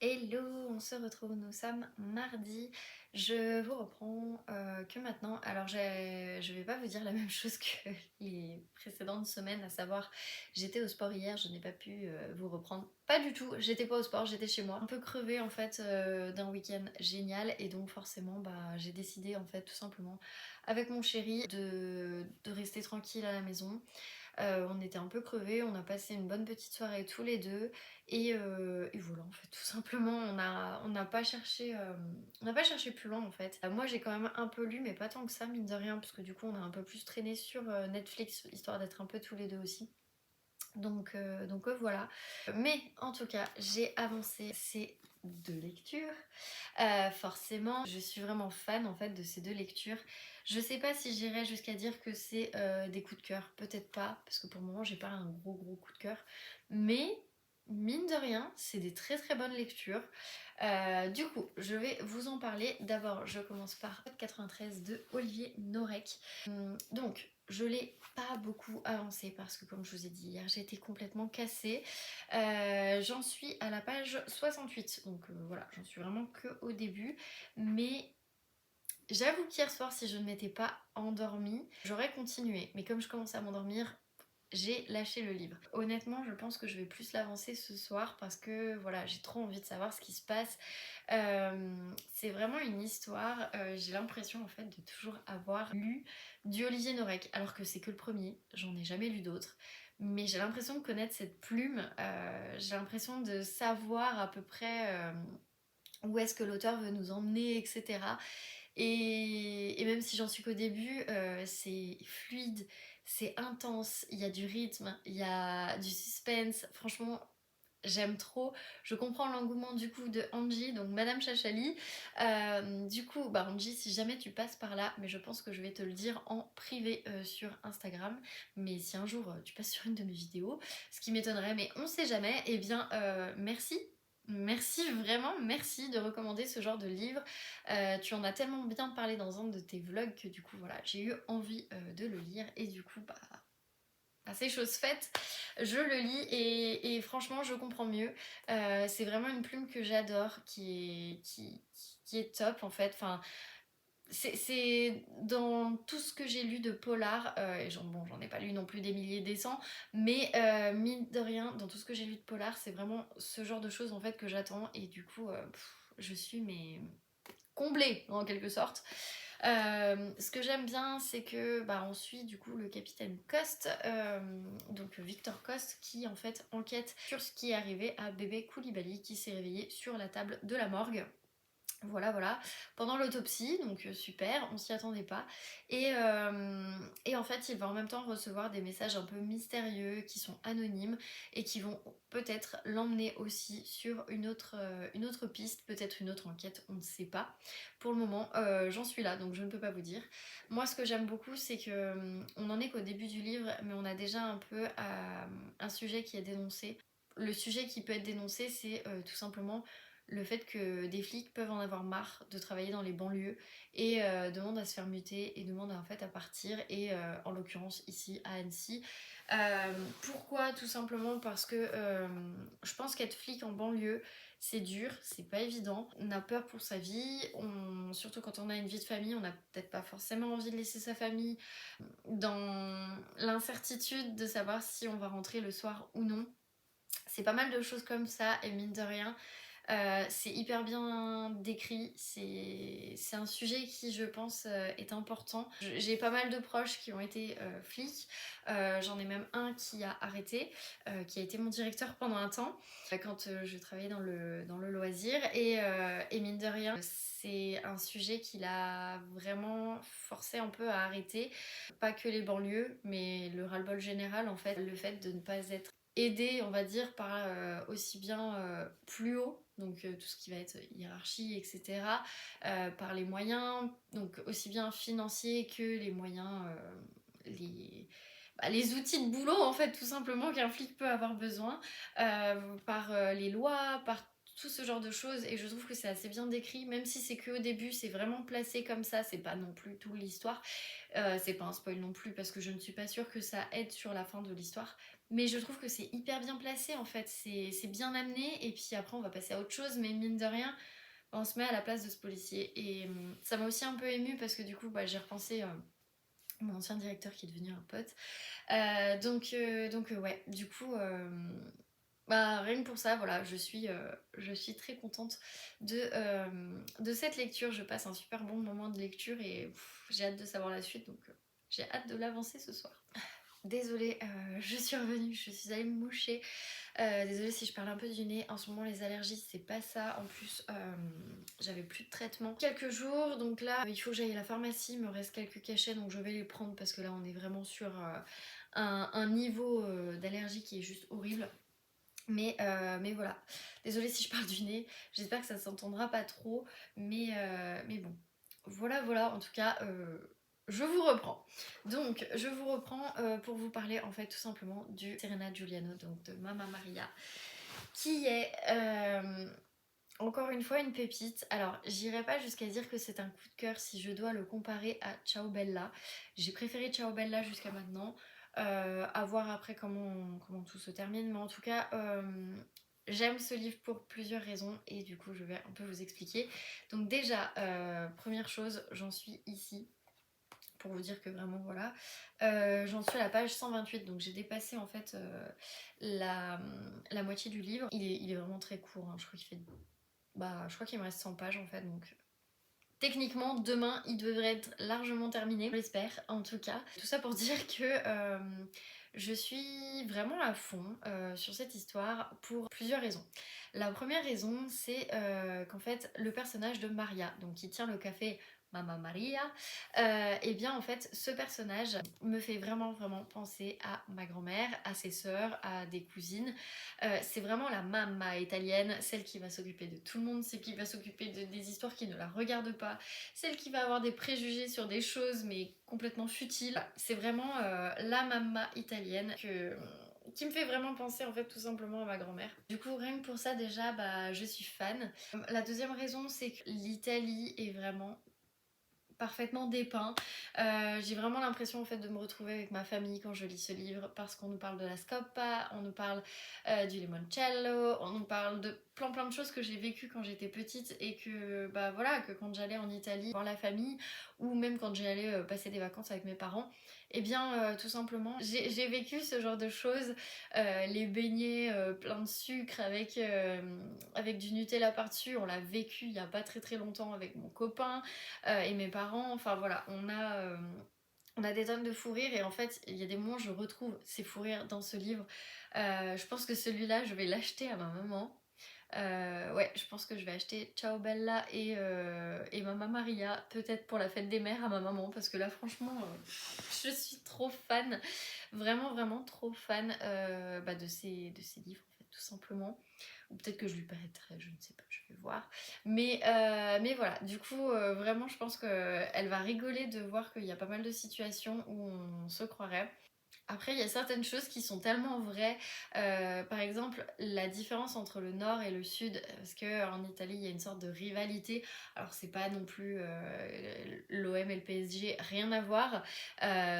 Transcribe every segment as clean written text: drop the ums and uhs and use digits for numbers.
Hello, on se retrouve, nous sommes mardi. Je vous reprends que maintenant. Alors je vais pas vous dire la même chose que les précédentes semaines, à savoir j'étais au sport hier, je n'ai pas pu vous reprendre. Pas du tout, j'étais pas au sport, j'étais chez moi. Un peu crevée en fait d'un week-end génial et donc forcément j'ai décidé en fait tout simplement avec mon chéri de rester tranquille à la maison. On était un peu crevés, on a passé une bonne petite soirée tous les deux et voilà en fait tout simplement on n'a pas cherché plus loin en fait. Moi j'ai quand même un peu lu mais pas tant que ça mine de rien parce que du coup on a un peu plus traîné sur Netflix histoire d'être un peu tous les deux aussi. Donc voilà. Mais en tout cas, j'ai avancé ces deux lectures. Forcément, je suis vraiment fan en fait de ces deux lectures. Je sais pas si j'irais jusqu'à dire que c'est des coups de cœur, peut-être pas, parce que pour le moment j'ai pas un gros coup de cœur. Mais mine de rien, c'est des très très bonnes lectures. Du coup, je vais vous en parler. D'abord, je commence par Code 93 de Olivier Norek. Donc, je l'ai pas beaucoup avancé parce que comme je vous ai dit hier, j'étais complètement cassée. J'en suis à la page 68, donc voilà, j'en suis vraiment que au début. Mais j'avoue qu'hier soir, si je ne m'étais pas endormie, j'aurais continué. Mais comme je commençais à m'endormir, j'ai lâché le livre. Honnêtement, je pense que je vais plus l'avancer ce soir parce que voilà, j'ai trop envie de savoir ce qui se passe. C'est vraiment une histoire, j'ai l'impression en fait de toujours avoir lu du Olivier Norek, alors que c'est que le premier, j'en ai jamais lu d'autres. Mais j'ai l'impression de connaître cette plume, j'ai l'impression de savoir à peu près où est-ce que l'auteur veut nous emmener, etc. Et même si j'en suis qu'au début, c'est fluide, c'est intense, il y a du rythme, il y a du suspense. Franchement, j'aime trop. Je comprends l'engouement du coup de Angie, donc Madame Chachali. Du coup, Angie, si jamais tu passes par là, mais je pense que je vais te le dire en privé sur Instagram. Mais si un jour tu passes sur une de mes vidéos, ce qui m'étonnerait, mais on sait jamais, eh bien merci. Merci vraiment, merci de recommander ce genre de livre. Tu en as tellement bien parlé dans un de tes vlogs que du coup voilà, j'ai eu envie de le lire et du coup c'est chose faite, je le lis et franchement je comprends mieux. C'est vraiment une plume que j'adore, qui est top en fait. Enfin, c'est dans tout ce que j'ai lu de polar, et j'en ai pas lu non plus des milliers des cents, mais mine de rien, dans tout ce que j'ai lu de polar, c'est vraiment ce genre de choses en fait que j'attends et du coup je suis mais comblée en quelque sorte. Ce que j'aime bien, c'est que on suit du coup le capitaine Coste, donc Victor Coste, qui en fait enquête sur ce qui est arrivé à bébé Koulibaly qui s'est réveillé sur la table de la morgue. Voilà, pendant l'autopsie, donc super, on s'y attendait pas. Et en fait, il va en même temps recevoir des messages un peu mystérieux qui sont anonymes et qui vont peut-être l'emmener aussi sur une autre piste, peut-être une autre enquête, on ne sait pas. Pour le moment, j'en suis là, donc je ne peux pas vous dire. Moi, ce que j'aime beaucoup, c'est que on en est qu'au début du livre, mais on a déjà un peu un sujet qui est dénoncé. Le sujet qui peut être dénoncé, c'est tout simplement le fait que des flics peuvent en avoir marre de travailler dans les banlieues et demandent à se faire muter et demandent en fait à partir et en l'occurrence ici à Annecy. Pourquoi? Tout simplement parce que je pense qu'être flic en banlieue c'est dur, c'est pas évident, on a peur pour sa vie, surtout quand on a une vie de famille, on n'a peut-être pas forcément envie de laisser sa famille dans l'incertitude de savoir si on va rentrer le soir ou non. C'est pas mal de choses comme ça et mine de rien, c'est hyper bien décrit, c'est un sujet qui je pense est important. J'ai pas mal de proches qui ont été flics, j'en ai même un qui a arrêté, qui a été mon directeur pendant un temps, quand je travaillais dans le loisir et mine de rien, c'est un sujet qui l'a vraiment forcé un peu à arrêter. Pas que les banlieues, mais le ras-le-bol général en fait, le fait de ne pas être aidé, on va dire, par aussi bien plus haut, donc tout ce qui va être hiérarchie, etc., par les moyens, donc aussi bien financiers que les moyens, les outils de boulot, en fait, tout simplement, qu'un flic peut avoir besoin, par les lois, par tout ce genre de choses et je trouve que c'est assez bien décrit, même si c'est qu'au début, c'est vraiment placé comme ça, c'est pas non plus toute l'histoire. C'est pas un spoil non plus parce que je ne suis pas sûre que ça aide sur la fin de l'histoire. Mais je trouve que c'est hyper bien placé en fait, c'est bien amené et puis après on va passer à autre chose, mais mine de rien, on se met à la place de ce policier. Et ça m'a aussi un peu émue parce que du coup j'ai repensé mon ancien directeur qui est devenu un pote. Ouais, du coup, rien que pour ça, voilà, je suis très contente de cette lecture. Je passe un super bon moment de lecture et j'ai hâte de savoir la suite, donc j'ai hâte de l'avancer ce soir. Désolée, je suis revenue, je suis allée me moucher. Désolée si je parle un peu du nez. En ce moment, les allergies, c'est pas ça. En plus, j'avais plus de traitement quelques jours. Donc là, il faut que j'aille à la pharmacie. Il me reste quelques cachets, donc je vais les prendre parce que là, on est vraiment sur un niveau d'allergie qui est juste horrible. Mais voilà. Désolée si je parle du nez. J'espère que ça s'entendra pas trop. Mais bon. Voilà. En tout cas, je vous reprends. Donc, je vous reprends pour vous parler en fait tout simplement du Serena Giuliano, donc de Mamma Maria, qui est encore une fois une pépite. Alors, j'irai pas jusqu'à dire que c'est un coup de cœur si je dois le comparer à Ciao Bella. J'ai préféré Ciao Bella jusqu'à maintenant. À voir après comment tout se termine. Mais en tout cas, j'aime ce livre pour plusieurs raisons et du coup, je vais un peu vous expliquer. Donc déjà, première chose, j'en suis ici pour vous dire que vraiment voilà. J'en suis à la page 128, donc j'ai dépassé en fait la moitié du livre. Il est vraiment très court, hein. Je crois qu'il me reste 100 pages en fait, donc techniquement demain il devrait être largement terminé, j'espère en tout cas. Tout ça pour dire que je suis vraiment à fond sur cette histoire pour plusieurs raisons. La première raison, c'est qu'en fait le personnage de Maria, donc qui tient le café Mamma Maria, et bien en fait ce personnage me fait vraiment penser à ma grand-mère, à ses sœurs, à des cousines. C'est vraiment la mamma italienne, celle qui va s'occuper de tout le monde, celle qui va s'occuper des histoires qui ne la regardent pas, celle qui va avoir des préjugés sur des choses mais complètement futiles. C'est vraiment la mamma italienne qui me fait vraiment penser en fait tout simplement à ma grand-mère. Du coup rien que pour ça déjà je suis fan. La deuxième raison c'est que l'Italie est vraiment parfaitement dépeint. J'ai vraiment l'impression en fait de me retrouver avec ma famille quand je lis ce livre parce qu'on nous parle de la scopa, on nous parle du limoncello, on nous parle de plein de choses que j'ai vécues quand j'étais petite et que voilà, que quand j'allais en Italie voir la famille ou même quand j'allais passer des vacances avec mes parents, et bien tout simplement j'ai vécu ce genre de choses, les beignets pleins de sucre avec du Nutella par-dessus, on l'a vécu il y a pas très longtemps avec mon copain et mes parents, enfin voilà, on a des tonnes de fou rire et en fait il y a des moments où je retrouve ces fous rires dans ce livre. Je pense que celui-là je vais l'acheter à ma maman. Ouais, je pense que je vais acheter Ciao Bella et Mamma Maria, peut-être pour la fête des mères à ma maman, parce que là franchement je suis trop fan, vraiment trop fan de ces livres en fait, tout simplement. Ou peut-être que je lui prêterai, je ne sais pas, je vais voir. Mais voilà, du coup, vraiment, je pense qu'elle va rigoler de voir qu'il y a pas mal de situations où on se croirait. Après, il y a certaines choses qui sont tellement vraies. Par exemple, la différence entre le nord et le sud, parce qu'en Italie, il y a une sorte de rivalité. Alors, c'est pas non plus l'OM et le PSG, rien à voir.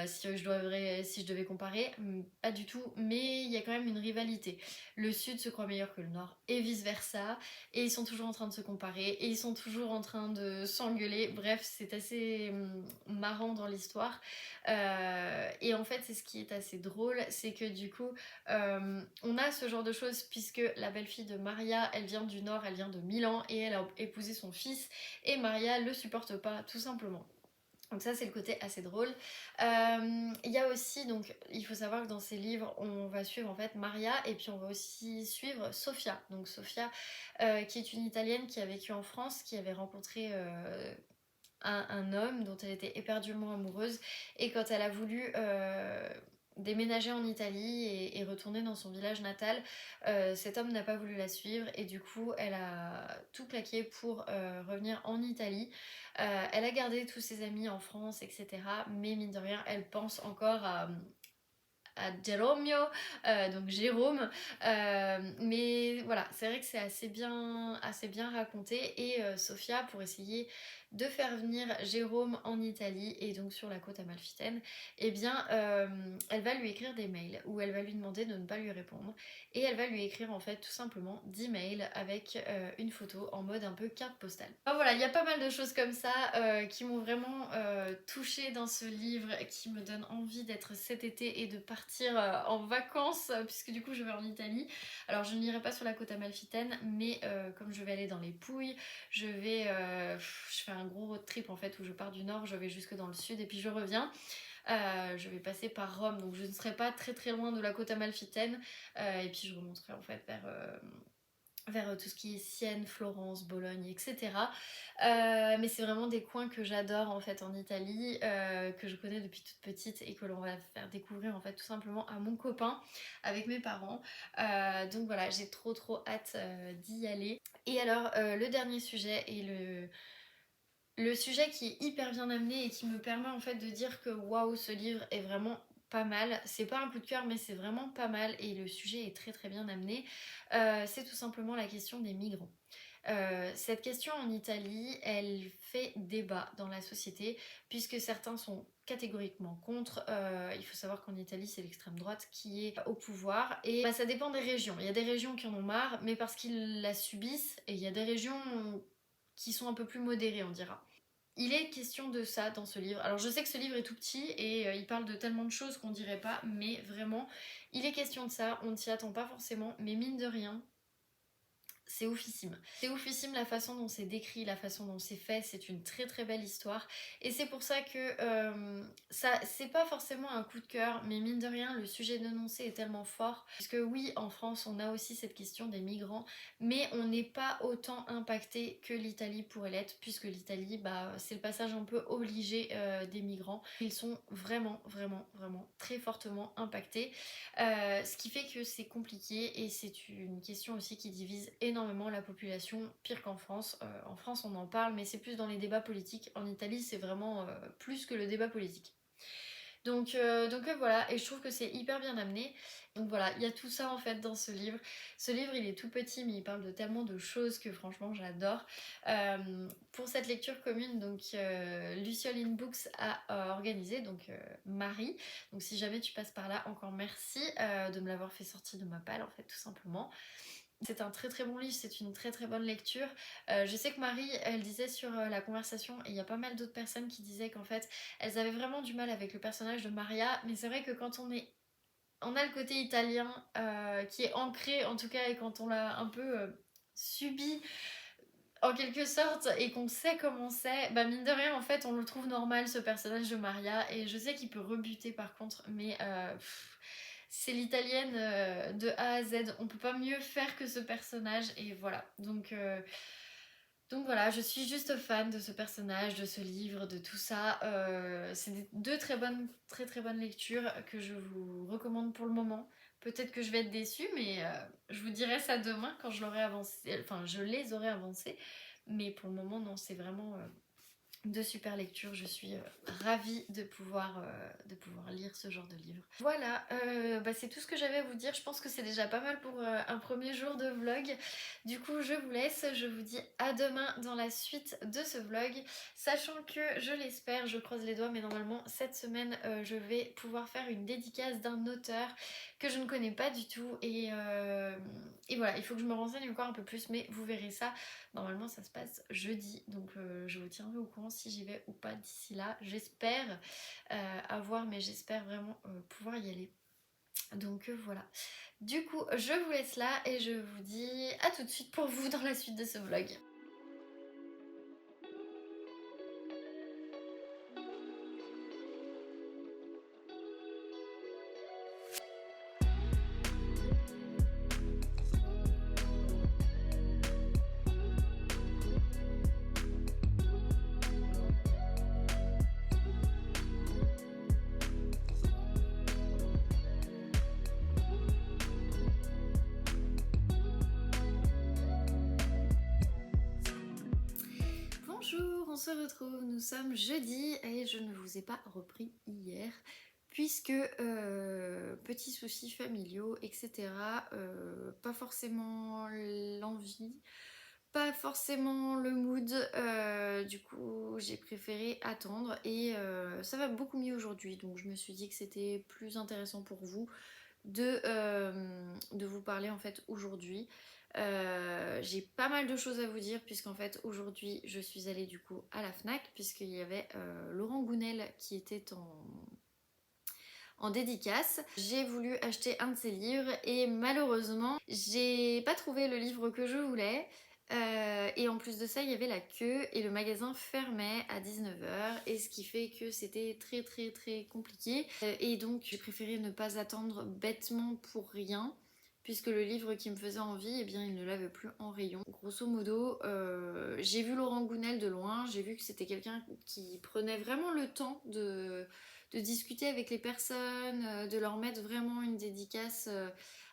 Si je devais comparer, pas du tout. Mais il y a quand même une rivalité. Le sud se croit meilleur que le nord et vice-versa. Et ils sont toujours en train de se comparer. Et ils sont toujours en train de s'engueuler. Bref, c'est assez marrant dans l'histoire. Et en fait, c'est ce qui est assez drôle, c'est que du coup, on a ce genre de choses puisque la belle-fille de Maria, elle vient du Nord, elle vient de Milan et elle a épousé son fils et Maria le supporte pas, tout simplement. Donc ça c'est le côté assez drôle. Il y a aussi, donc il faut savoir que dans ces livres on va suivre en fait Maria et puis on va aussi suivre Sofia. Donc Sofia qui est une Italienne qui a vécu en France, qui avait rencontré un homme dont elle était éperdument amoureuse et quand elle a voulu déménager en Italie et retourner dans son village natal, cet homme n'a pas voulu la suivre et du coup elle a tout plaqué pour revenir en Italie. Elle a gardé tous ses amis en France, etc. Mais mine de rien, elle pense encore à Geromeo, donc Jérôme. Mais voilà, c'est vrai que c'est assez bien raconté. Et Sofia, pour essayer de faire venir Jérôme en Italie et donc sur la côte amalfitaine, eh bien elle va lui écrire des mails où elle va lui demander de ne pas lui répondre et elle va lui écrire en fait tout simplement 10 mails avec une photo en mode un peu carte postale. Enfin, voilà, il y a pas mal de choses comme ça qui m'ont vraiment touchée dans ce livre, qui me donnent envie d'être cet été et de partir en vacances puisque du coup je vais en Italie. Alors je n'irai pas sur la côte amalfitaine, mais comme je vais aller dans les Pouilles, je fais un gros road trip en fait où je pars du nord, je vais jusque dans le sud et puis je reviens. Je vais passer par Rome, donc je ne serai pas très très loin de la côte amalfitaine, et puis je remonterai en fait vers tout ce qui est Sienne, Florence, Bologne, etc. Mais c'est vraiment des coins que j'adore en fait en Italie, que je connais depuis toute petite et que l'on va faire découvrir en fait tout simplement à mon copain avec mes parents. Donc voilà, j'ai trop hâte d'y aller. Et alors le dernier sujet et le sujet qui est hyper bien amené et qui me permet en fait de dire que waouh, ce livre est vraiment pas mal. C'est pas un coup de cœur, mais c'est vraiment pas mal et le sujet est très bien amené. C'est tout simplement la question des migrants. Cette question en Italie, elle fait débat dans la société puisque certains sont catégoriquement contre. Il faut savoir qu'en Italie, c'est l'extrême droite qui est au pouvoir et bah, ça dépend des régions. Il y a des régions qui en ont marre, mais parce qu'ils la subissent, et il y a des régions qui sont un peu plus modérées, on dira. Il est question de ça dans ce livre. Alors je sais que ce livre est tout petit et il parle de tellement de choses qu'on dirait pas, mais vraiment, il est question de ça, on ne s'y attend pas forcément, mais mine de rien, c'est oufissime. C'est oufissime la façon dont c'est décrit, la façon dont c'est fait, c'est une très belle histoire. Et c'est pour ça que ça, c'est pas forcément un coup de cœur, mais mine de rien, le sujet dénoncé est tellement fort. Puisque oui, en France, on a aussi cette question des migrants, mais on n'est pas autant impacté que l'Italie pourrait l'être, puisque l'Italie, bah, c'est le passage un peu obligé des migrants. Ils sont vraiment très fortement impactés. Ce qui fait que c'est compliqué et c'est une question aussi qui divise énormément la population, pire qu'en France. En France on en parle mais c'est plus dans les débats politiques. En Italie c'est vraiment plus que le débat politique. Donc voilà, et je trouve que c'est hyper bien amené. Donc voilà, il y a tout ça en fait dans ce livre. Ce livre il est tout petit mais il parle de tellement de choses que franchement j'adore. Pour cette lecture commune, donc Luciole in Books a organisé, donc Marie. Donc si jamais tu passes par là, encore merci de me l'avoir fait sortir de ma palle en fait tout simplement. C'est un très bon livre, c'est une très bonne lecture. Je sais que Marie, elle disait sur la conversation, et il y a pas mal d'autres personnes qui disaient qu'en fait, elles avaient vraiment du mal avec le personnage de Maria, mais c'est vrai que quand on a le côté italien qui est ancré en tout cas, et quand on l'a un peu subi en quelque sorte et qu'on sait comment c'est, bah mine de rien en fait on le trouve normal ce personnage de Maria, et je sais qu'il peut rebuter par contre, mais c'est l'italienne de A à Z, on peut pas mieux faire que ce personnage et voilà. Donc voilà, je suis juste fan de ce personnage, de ce livre, de tout ça. C'est deux très bonnes lectures que je vous recommande pour le moment. Peut-être que je vais être déçue, mais je vous dirai ça demain quand je l'aurai avancé, enfin je les aurai avancées. Mais pour le moment, non, c'est vraiment de super lectures. Je suis ravie de pouvoir lire ce genre de livre. Voilà, bah c'est tout ce que j'avais à vous dire. Je pense que c'est déjà pas mal pour un premier jour de vlog. Du coup, je vous laisse. Je vous dis à demain dans la suite de ce vlog. Sachant que, je l'espère, je croise les doigts, mais normalement, cette semaine, je vais pouvoir faire une dédicace d'un auteur que je ne connais pas du tout. Et voilà, il faut que je me renseigne encore un peu plus, mais vous verrez ça. Normalement ça se passe jeudi, donc je vous tiendrai au courant si j'y vais ou pas d'ici là. J'espère à voir, mais j'espère vraiment pouvoir y aller. Donc voilà. Du coup, je vous laisse là et je vous dis à tout de suite pour vous dans la suite de ce vlog. Bonjour, on se retrouve, nous sommes jeudi et je ne vous ai pas repris hier puisque petits soucis familiaux, etc. Pas forcément l'envie, pas forcément le mood, du coup j'ai préféré attendre et ça va beaucoup mieux aujourd'hui, donc je me suis dit que c'était plus intéressant pour vous de vous parler en fait aujourd'hui. J'ai pas mal de choses à vous dire puisqu'en fait aujourd'hui je suis allée du coup à la Fnac puisqu'il y avait Laurent Gounel qui était en dédicace. J'ai voulu acheter un de ses livres et malheureusement j'ai pas trouvé le livre que je voulais. Et en plus de ça il y avait la queue et le magasin fermait à 19h et ce qui fait que c'était très très très compliqué. Et donc j'ai préféré ne pas attendre bêtement pour rien puisque le livre qui me faisait envie, eh bien il ne l'avait plus en rayon. Grosso modo, j'ai vu Laurent Gounel de loin, j'ai vu que c'était quelqu'un qui prenait vraiment le temps de discuter avec les personnes, de leur mettre vraiment une dédicace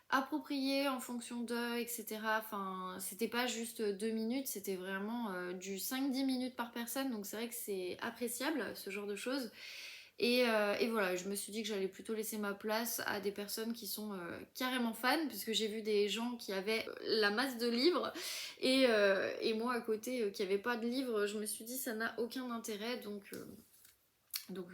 appropriée en fonction d'eux, etc. Enfin, c'était pas juste 2 minutes, c'était vraiment du 5-10 minutes par personne, donc c'est vrai que c'est appréciable ce genre de choses. Et voilà, je me suis dit que j'allais plutôt laisser ma place à des personnes qui sont carrément fans, puisque j'ai vu des gens qui avaient la masse de livres, et moi à côté qui n'avais pas de livres, je me suis dit ça n'a aucun intérêt, donc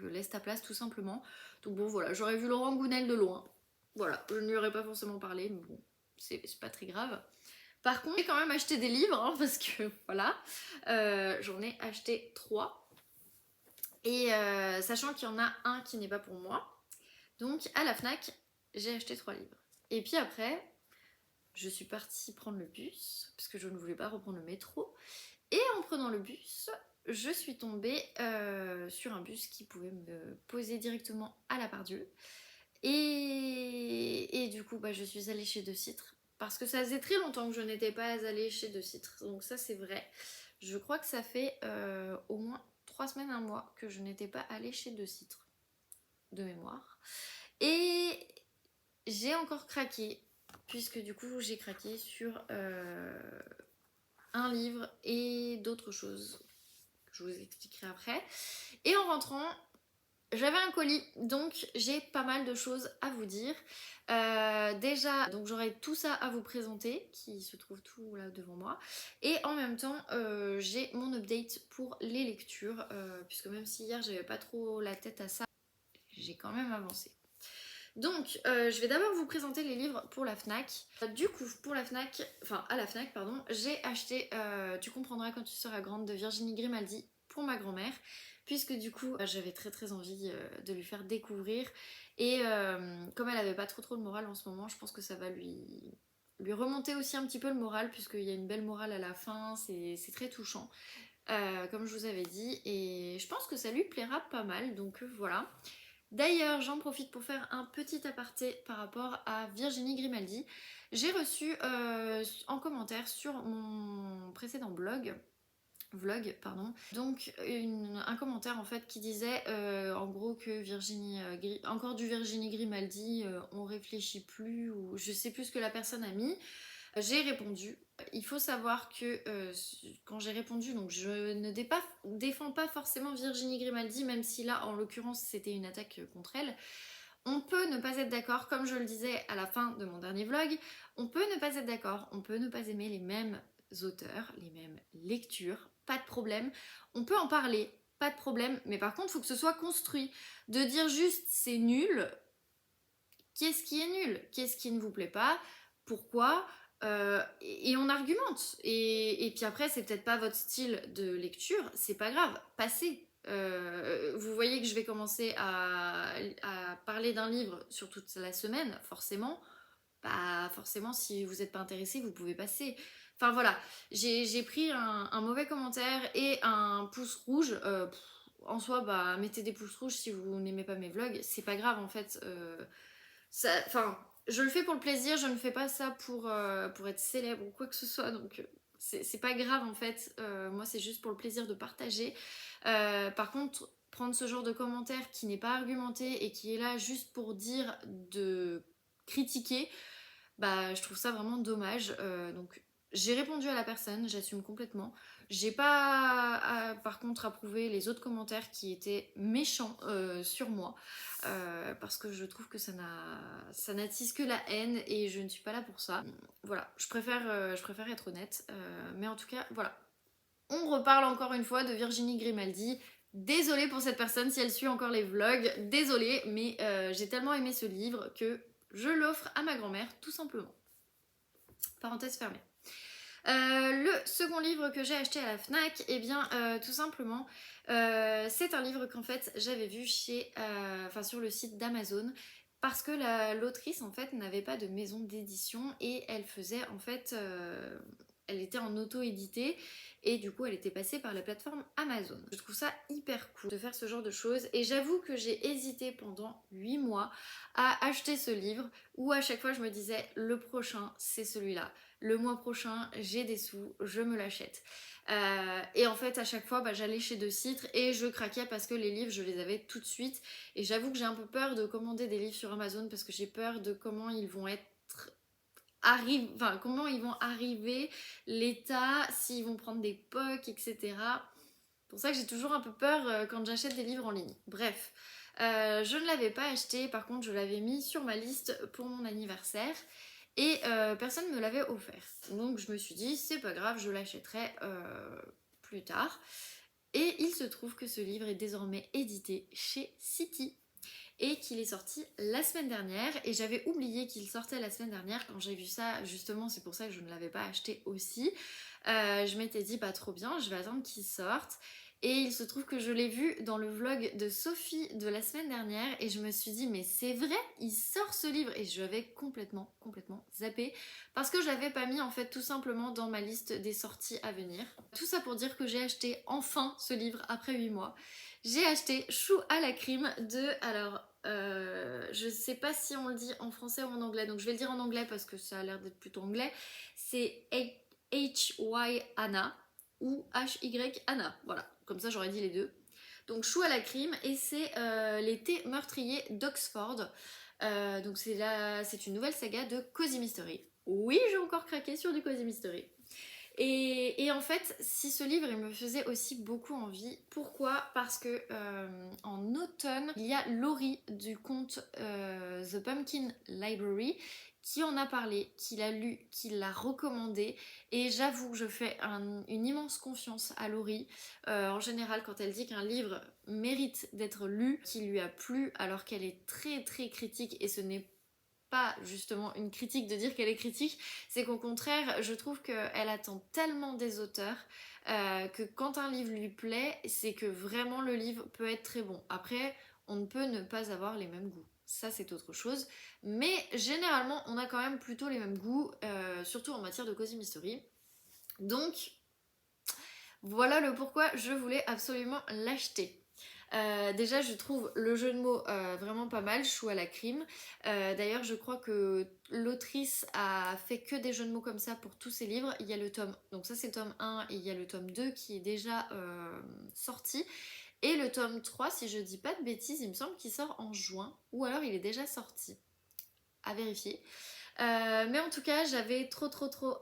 laisse ta place tout simplement. Donc bon voilà, j'aurais vu Laurent Gounel de loin. Voilà, je ne lui aurais pas forcément parlé, mais bon, c'est pas très grave. Par contre, j'ai quand même acheté des livres, hein, parce que voilà, j'en ai acheté 3. Et sachant qu'il y en a un qui n'est pas pour moi. Donc à la Fnac, j'ai acheté 3 livres. Et puis après, je suis partie prendre le bus, parce que je ne voulais pas reprendre le métro. Et en prenant le bus, je suis tombée sur un bus qui pouvait me poser directement à la Part-Dieu. Et du coup, bah, je suis allée chez De Citre. Parce que ça faisait très longtemps que je n'étais pas allée chez De Citre. Donc ça, c'est vrai. Je crois que ça fait au moins 3 semaines, un mois que je n'étais pas allée chez De Citre. De mémoire. Et j'ai encore craqué. Puisque du coup, j'ai craqué sur un livre et d'autres choses. Je vous expliquerai après. Et en rentrant, j'avais un colis, donc j'ai pas mal de choses à vous dire. Déjà, donc j'aurai tout ça à vous présenter, qui se trouve tout là devant moi. Et en même temps, j'ai mon update pour les lectures, puisque même si hier j'avais pas trop la tête à ça, j'ai quand même avancé. Donc, je vais d'abord vous présenter les livres pour la Fnac. Du coup, pour la Fnac, enfin à la Fnac, pardon, j'ai acheté Tu comprendras quand tu seras grande de Virginie Grimaldi pour ma grand-mère, puisque du coup, j'avais très très envie de lui faire découvrir. Et comme elle avait pas trop le moral en ce moment, je pense que ça va lui remonter aussi un petit peu le moral, puisqu'il y a une belle morale à la fin, c'est très touchant, comme je vous avais dit. Et je pense que ça lui plaira pas mal, donc voilà. D'ailleurs, j'en profite pour faire un petit aparté par rapport à Virginie Grimaldi. J'ai reçu en commentaire sur mon précédent vlog, pardon, donc un commentaire en fait qui disait en gros que encore du Virginie Grimaldi, on réfléchit plus, ou je sais plus ce que la personne a mis. J'ai répondu. Il faut savoir que quand j'ai répondu, donc je ne défends pas forcément Virginie Grimaldi, même si là, en l'occurrence, c'était une attaque contre elle. On peut ne pas être d'accord, comme je le disais à la fin de mon dernier vlog, on peut ne pas être d'accord, on peut ne pas aimer les mêmes auteurs, les mêmes lectures, pas de problème. On peut en parler, pas de problème, mais par contre, il faut que ce soit construit. De dire juste c'est nul, qu'est-ce qui est nul? Qu'est-ce qui ne vous plaît pas? Pourquoi? Et on argumente. Et puis après, c'est peut-être pas votre style de lecture, c'est pas grave, passez. Vous voyez que je vais commencer à parler d'un livre sur toute la semaine, forcément. Bah forcément, si vous n'êtes pas intéressé, vous pouvez passer. Enfin voilà, j'ai pris un mauvais commentaire et un pouce rouge. En soi, bah mettez des pouces rouges si vous n'aimez pas mes vlogs, c'est pas grave en fait. Enfin, je le fais pour le plaisir, je ne fais pas ça pour être célèbre ou quoi que ce soit, donc c'est pas grave en fait. Moi, c'est juste pour le plaisir de partager. Par contre, prendre ce genre de commentaire qui n'est pas argumenté et qui est là juste pour dire de critiquer, bah je trouve ça vraiment dommage. Donc J'ai répondu à la personne, j'assume complètement. J'ai pas par contre approuvé les autres commentaires qui étaient méchants sur moi parce que je trouve que ça n'attise que la haine et je ne suis pas là pour ça. Voilà, je préfère être honnête, mais en tout cas, voilà. On reparle encore une fois de Virginie Grimaldi. Désolée pour cette personne si elle suit encore les vlogs, désolée, mais j'ai tellement aimé ce livre que je l'offre à ma grand-mère, tout simplement. Parenthèse fermée. Le second livre que j'ai acheté à la FNAC, eh bien tout simplement, c'est un livre qu'en fait j'avais vu sur le site d'Amazon parce que l'autrice en fait n'avait pas de maison d'édition et elle faisait en fait, elle était en auto-édité et du coup elle était passée par la plateforme Amazon. Je trouve ça hyper cool de faire ce genre de choses et j'avoue que j'ai hésité pendant 8 mois à acheter ce livre où à chaque fois je me disais le prochain c'est celui-là. Le mois prochain, j'ai des sous, je me l'achète. Et en fait, à chaque fois, j'allais chez De Citre et je craquais parce que les livres, je les avais tout de suite. Et j'avoue que j'ai un peu peur de commander des livres sur Amazon parce que j'ai peur de comment ils vont comment ils vont arriver, l'état, s'ils vont prendre des POC, etc. C'est pour ça que j'ai toujours un peu peur quand j'achète des livres en ligne. Bref, je ne l'avais pas acheté, par contre je l'avais mis sur ma liste pour mon anniversaire et personne ne me l'avait offert. Donc je me suis dit c'est pas grave, je l'achèterai plus tard. Et il se trouve que ce livre est désormais édité chez City et qu'il est sorti la semaine dernière et j'avais oublié qu'il sortait la semaine dernière quand j'ai vu ça, justement c'est pour ça que je ne l'avais pas acheté aussi. Je m'étais dit bah trop bien, je vais attendre qu'il sorte et il se trouve que je l'ai vu dans le vlog de Sophie de la semaine dernière et je me suis dit mais c'est vrai, il sort ce livre et je l'avais complètement zappé parce que je l'avais pas mis en fait tout simplement dans ma liste des sorties à venir. Tout ça pour dire que j'ai acheté enfin ce livre après 8 mois. J'ai acheté Chou à la crime de, alors je sais pas si on le dit en français ou en anglais, donc je vais le dire en anglais parce que ça a l'air d'être plutôt anglais. C'est H-Y Anna ou H-Y Anna, voilà, comme ça j'aurais dit les deux. Donc Chou à la crime et c'est les thés meurtriers d'Oxford. Donc c'est une nouvelle saga de Cozy Mystery. Oui, j'ai encore craqué sur du Cozy Mystery. Et en fait, si ce livre il me faisait aussi beaucoup envie, pourquoi? Parce que en automne, il y a Laurie du conte The Pumpkin Library qui en a parlé, qui l'a lu, qui l'a recommandé. Et j'avoue que je fais une immense confiance à Laurie. En général, quand elle dit qu'un livre mérite d'être lu, qui lui a plu, alors qu'elle est très très critique, et ce n'est pas justement une critique de dire qu'elle est critique, c'est qu'au contraire, je trouve qu'elle attend tellement des auteurs que quand un livre lui plaît, c'est que vraiment le livre peut être très bon. Après, on ne peut ne pas avoir les mêmes goûts. Ça, c'est autre chose. Mais généralement, on a quand même plutôt les mêmes goûts, surtout en matière de Cozy Mystery. Donc, voilà le pourquoi je voulais absolument l'acheter. Déjà, je trouve le jeu de mots vraiment pas mal, Chou à la crime. D'ailleurs, je crois que l'autrice a fait que des jeux de mots comme ça pour tous ses livres. Il y a le tome, donc ça c'est le tome 1, et il y a le tome 2 qui est déjà sorti. Et le tome 3, si je dis pas de bêtises, il me semble qu'il sort en juin, ou alors il est déjà sorti. À vérifier. Mais en tout cas, j'avais trop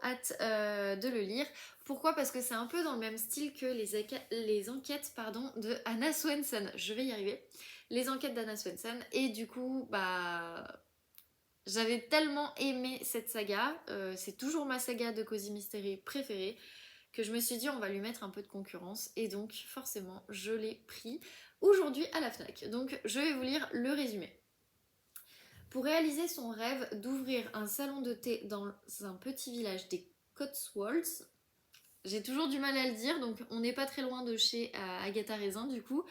hâte de le lire. Pourquoi? Parce que c'est un peu dans le même style que les enquêtes de Anna Swenson. Je vais y arriver. Les enquêtes d'Anna Swenson. Et du coup, j'avais tellement aimé cette saga. C'est toujours ma saga de Cozy Mystery préférée. Que je me suis dit, on va lui mettre un peu de concurrence. Et donc, forcément, je l'ai pris aujourd'hui à la FNAC. Donc, je vais vous lire le résumé. Pour réaliser son rêve d'ouvrir un salon de thé dans un petit village des Cotswolds, j'ai toujours du mal à le dire, donc on n'est pas très loin de chez Agatha Raisin du coup,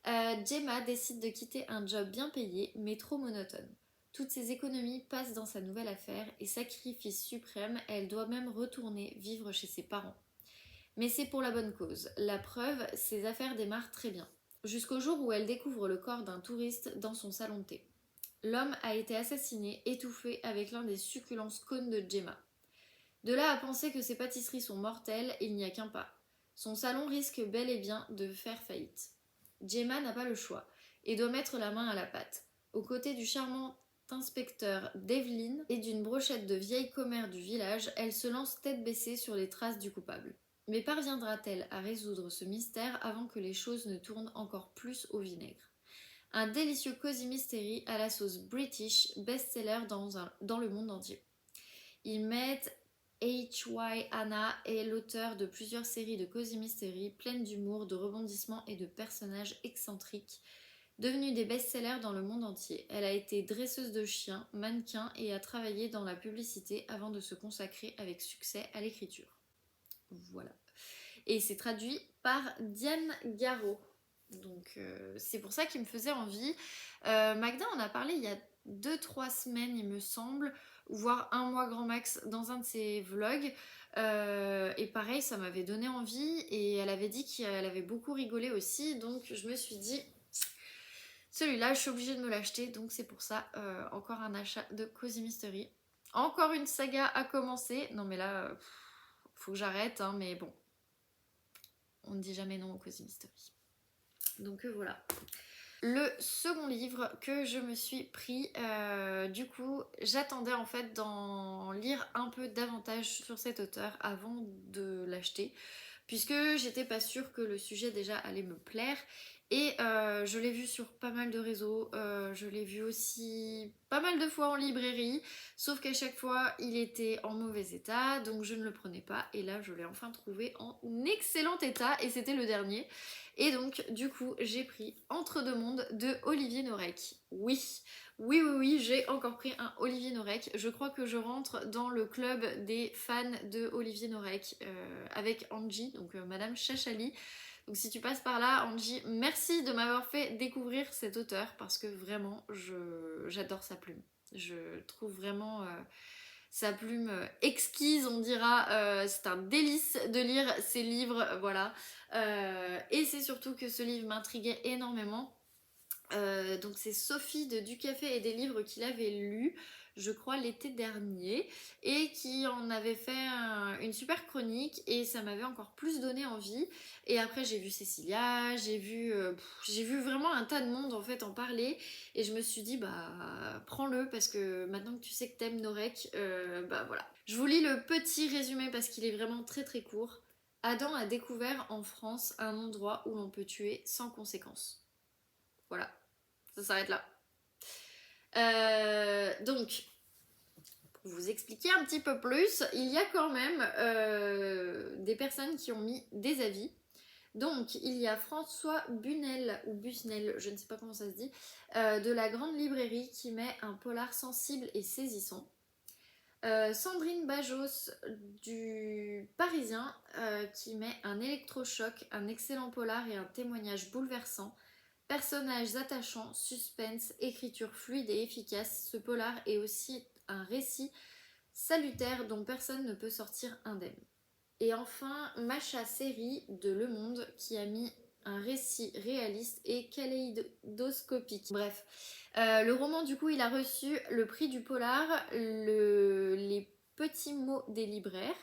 Gemma décide de quitter un job bien payé mais trop monotone. Toutes ses économies passent dans sa nouvelle affaire et sacrifice suprême, elle doit même retourner vivre chez ses parents. Mais c'est pour la bonne cause. La preuve, ses affaires démarrent très bien. Jusqu'au jour où elle découvre le corps d'un touriste dans son salon de thé. L'homme a été assassiné, étouffé avec l'un des succulents scones de Gemma. De là à penser que ses pâtisseries sont mortelles, il n'y a qu'un pas. Son salon risque bel et bien de faire faillite. Gemma n'a pas le choix et doit mettre la main à la pâte. Aux côtés du charmant inspecteur Devlin et d'une brochette de vieilles commères du village, elle se lance tête baissée sur les traces du coupable. Mais parviendra-t-elle à résoudre ce mystère avant que les choses ne tournent encore plus au vinaigre? Un délicieux cosy mystery à la sauce british, best-seller dans le monde entier. Ils mettent H.Y. Anna est l'auteur de plusieurs séries de cosy mystery pleines d'humour, de rebondissements et de personnages excentriques, devenus des best-sellers dans le monde entier. Elle a été dresseuse de chiens, mannequin et a travaillé dans la publicité avant de se consacrer avec succès à l'écriture. Voilà. Et c'est traduit par Diane Garot. Donc c'est pour ça qu'il me faisait envie. Magda en a parlé il y a 2-3 semaines il me semble, voire un mois grand max dans un de ses vlogs. Et pareil ça m'avait donné envie et elle avait dit qu'elle avait beaucoup rigolé aussi. Donc je me suis dit celui-là je suis obligée de me l'acheter. Donc c'est pour ça encore un achat de Cozy Mystery. Encore une saga à commencer. Non mais là faut que j'arrête hein, mais bon. On ne dit jamais non au Cozy Mystery. Donc voilà. Le second livre que je me suis pris, du coup, j'attendais en fait d'en lire un peu davantage sur cet auteur avant de l'acheter, puisque j'étais pas sûre que le sujet déjà allait me plaire. Et je l'ai vu sur pas mal de réseaux, je l'ai vu aussi pas mal de fois en librairie, sauf qu'à chaque fois il était en mauvais état, donc je ne le prenais pas. Et là je l'ai enfin trouvé en excellent état et c'était le dernier. Et donc du coup j'ai pris Entre deux mondes de Olivier Norek. Oui, j'ai encore pris un Olivier Norek. Je crois que je rentre dans le club des fans de Olivier Norek avec Angie, donc Madame Chachali. Donc si tu passes par là, Angie, merci de m'avoir fait découvrir cet auteur parce que vraiment, j'adore sa plume. Je trouve vraiment sa plume exquise, on dira. C'est un délice de lire ses livres, voilà. Et c'est surtout que ce livre m'intriguait énormément. Donc c'est Sophie de Du Café et des Livres qu'il avait lu, je crois l'été dernier, et qui en avait fait une super chronique et ça m'avait encore plus donné envie. Et après j'ai vu Cécilia, j'ai vu vraiment un tas de monde en fait en parler et je me suis dit bah prends-le parce que maintenant que tu sais que t'aimes Norek, bah voilà. Je vous lis le petit résumé parce qu'il est vraiment très très court. Adam a découvert en France un endroit où l'on peut tuer sans conséquence. Voilà. Ça s'arrête là. Donc, pour vous expliquer un petit peu plus, il y a quand même des personnes qui ont mis des avis. Donc, il y a François Bunel, ou Busnel, je ne sais pas comment ça se dit, de la Grande Librairie qui met un polar sensible et saisissant. Sandrine Bajos du Parisien qui met un électrochoc, un excellent polar et un témoignage bouleversant. Personnages attachants, suspense, écriture fluide et efficace, ce polar est aussi un récit salutaire dont personne ne peut sortir indemne. Et enfin, Macha Seri de Le Monde qui a mis un récit réaliste et kaléidoscopique. Bref, le roman du coup il a reçu le prix du polar, les petits mots des libraires,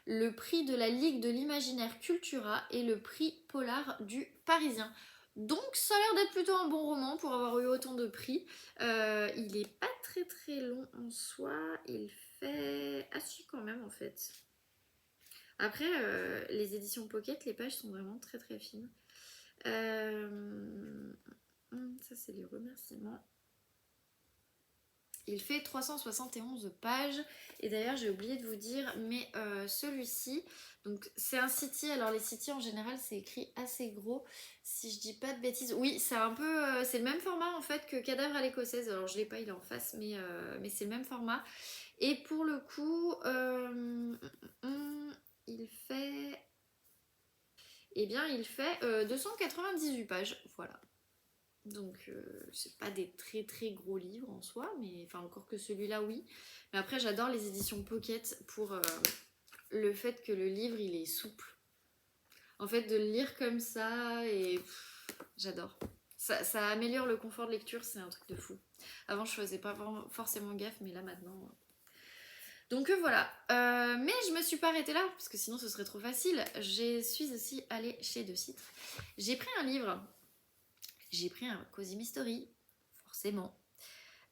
le prix de la Ligue de l'imaginaire Cultura et le prix polar du Parisien. Donc ça a l'air d'être plutôt un bon roman pour avoir eu autant de prix. Il est pas très très long en soi, il fait... Ah si quand même en fait. Après les éditions Pocket, les pages sont vraiment très très fines. Ça c'est les remerciements. Il fait 371 pages et d'ailleurs j'ai oublié de vous dire mais celui-ci donc c'est un city, alors les city en général c'est écrit assez gros si je dis pas de bêtises. Oui c'est un peu c'est le même format en fait que Cadavre à l'écossaise, alors je l'ai pas, il est en face mais c'est le même format et pour le coup il fait il fait 298 pages, voilà. Donc c'est pas des très très gros livres en soi, mais enfin encore que celui-là oui. Mais après j'adore les éditions Pocket pour le fait que le livre il est souple. En fait de le lire comme ça et j'adore. Ça améliore le confort de lecture, c'est un truc de fou. Avant je faisais pas forcément gaffe, mais là maintenant... Donc voilà, mais je me suis pas arrêtée là, parce que sinon ce serait trop facile. Je suis aussi allée chez De Citre. J'ai pris un livre. J'ai pris un Cozy Mystery, forcément.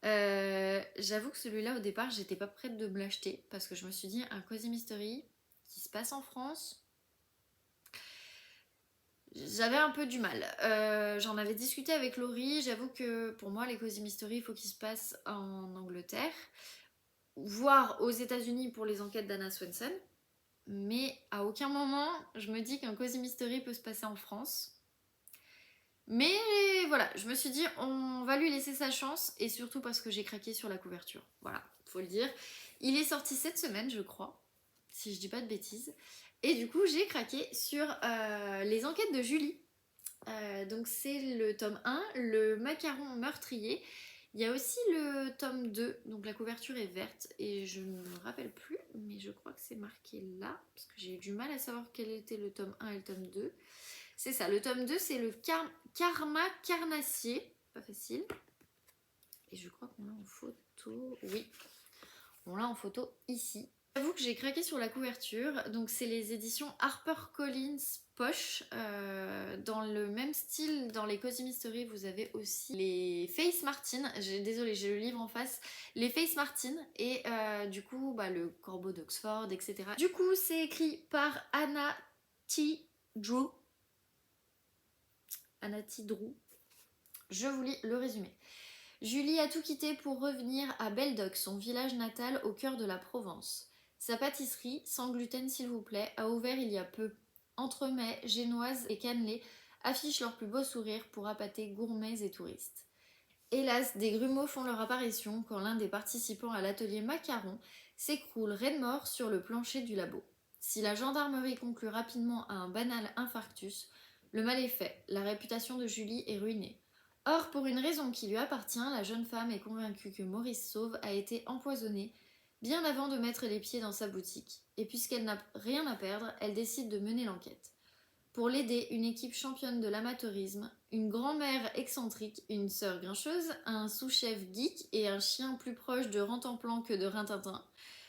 J'avoue que celui-là au départ j'étais pas prête de me l'acheter parce que je me suis dit un Cozy Mystery qui se passe en France, j'avais un peu du mal. J'en avais discuté avec Laurie, j'avoue que pour moi les Cozy Mystery il faut qu'ils se passent en Angleterre, voire aux États-Unis pour les enquêtes d'Anna Swenson, mais à aucun moment je me dis qu'un Cozy Mystery peut se passer en France. Mais voilà, je me suis dit, on va lui laisser sa chance, et surtout parce que j'ai craqué sur la couverture. Voilà, faut le dire. Il est sorti cette semaine, je crois, si je dis pas de bêtises. Et du coup, j'ai craqué sur les enquêtes de Julie. Donc c'est le tome 1, le macaron meurtrier. Il y a aussi le tome 2, donc la couverture est verte, et je ne me rappelle plus, mais je crois que c'est marqué là, parce que j'ai eu du mal à savoir quel était le tome 1 et le tome 2. C'est ça, le tome 2, c'est le Karma Carnassier. Pas facile. Et je crois qu'on l'a en photo. Oui, on l'a en photo ici. J'avoue que j'ai craqué sur la couverture. Donc, c'est les éditions HarperCollins Poche. Dans le même style, dans les Cozy Mystery, vous avez aussi les Face Martin. Désolée, j'ai le livre en face. Les Face Martin. Et du coup, le corbeau d'Oxford, etc. Du coup, c'est écrit par Anna T. Drew. Anati Drew. Je vous lis le résumé. Julie a tout quitté pour revenir à Beldoc, son village natal au cœur de la Provence. Sa pâtisserie, sans gluten s'il vous plaît, a ouvert il y a peu. Entremets, génoises et cannelés affichent leur plus beau sourire pour appâter gourmets et touristes. Hélas, des grumeaux font leur apparition quand l'un des participants à l'atelier macaron s'écroule raide mort sur le plancher du labo. Si la gendarmerie conclut rapidement à un banal infarctus, le mal est fait, la réputation de Julie est ruinée. Or, pour une raison qui lui appartient, la jeune femme est convaincue que Maurice Sauve a été empoisonné bien avant de mettre les pieds dans sa boutique, et puisqu'elle n'a rien à perdre, elle décide de mener l'enquête. Pour l'aider, une équipe championne de l'amateurisme, une grand-mère excentrique, une sœur grincheuse, un sous-chef geek et un chien plus proche de Rantanplan que de Rintintin.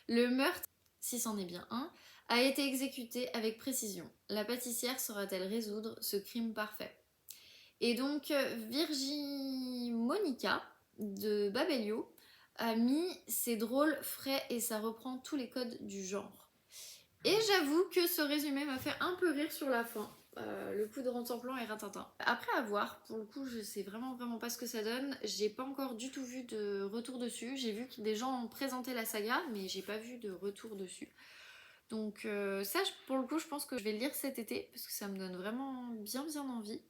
Le meurtre, si c'en est bien un, a été exécuté avec précision. La pâtissière saura-t-elle résoudre ce crime parfait? Et donc, Virginie Monica de Babelio a mis c'est drôle, frais et ça reprend tous les codes du genre. Et j'avoue que ce résumé m'a fait un peu rire sur la fin. Le coup de Rantanplan et Rintintin. Après à voir, pour le coup je sais vraiment pas ce que ça donne. J'ai pas encore du tout vu de retour dessus. J'ai vu que des gens ont présenté la saga, mais j'ai pas vu de retour dessus. Donc ça pour le coup je pense que je vais le lire cet été, parce que ça me donne vraiment bien envie.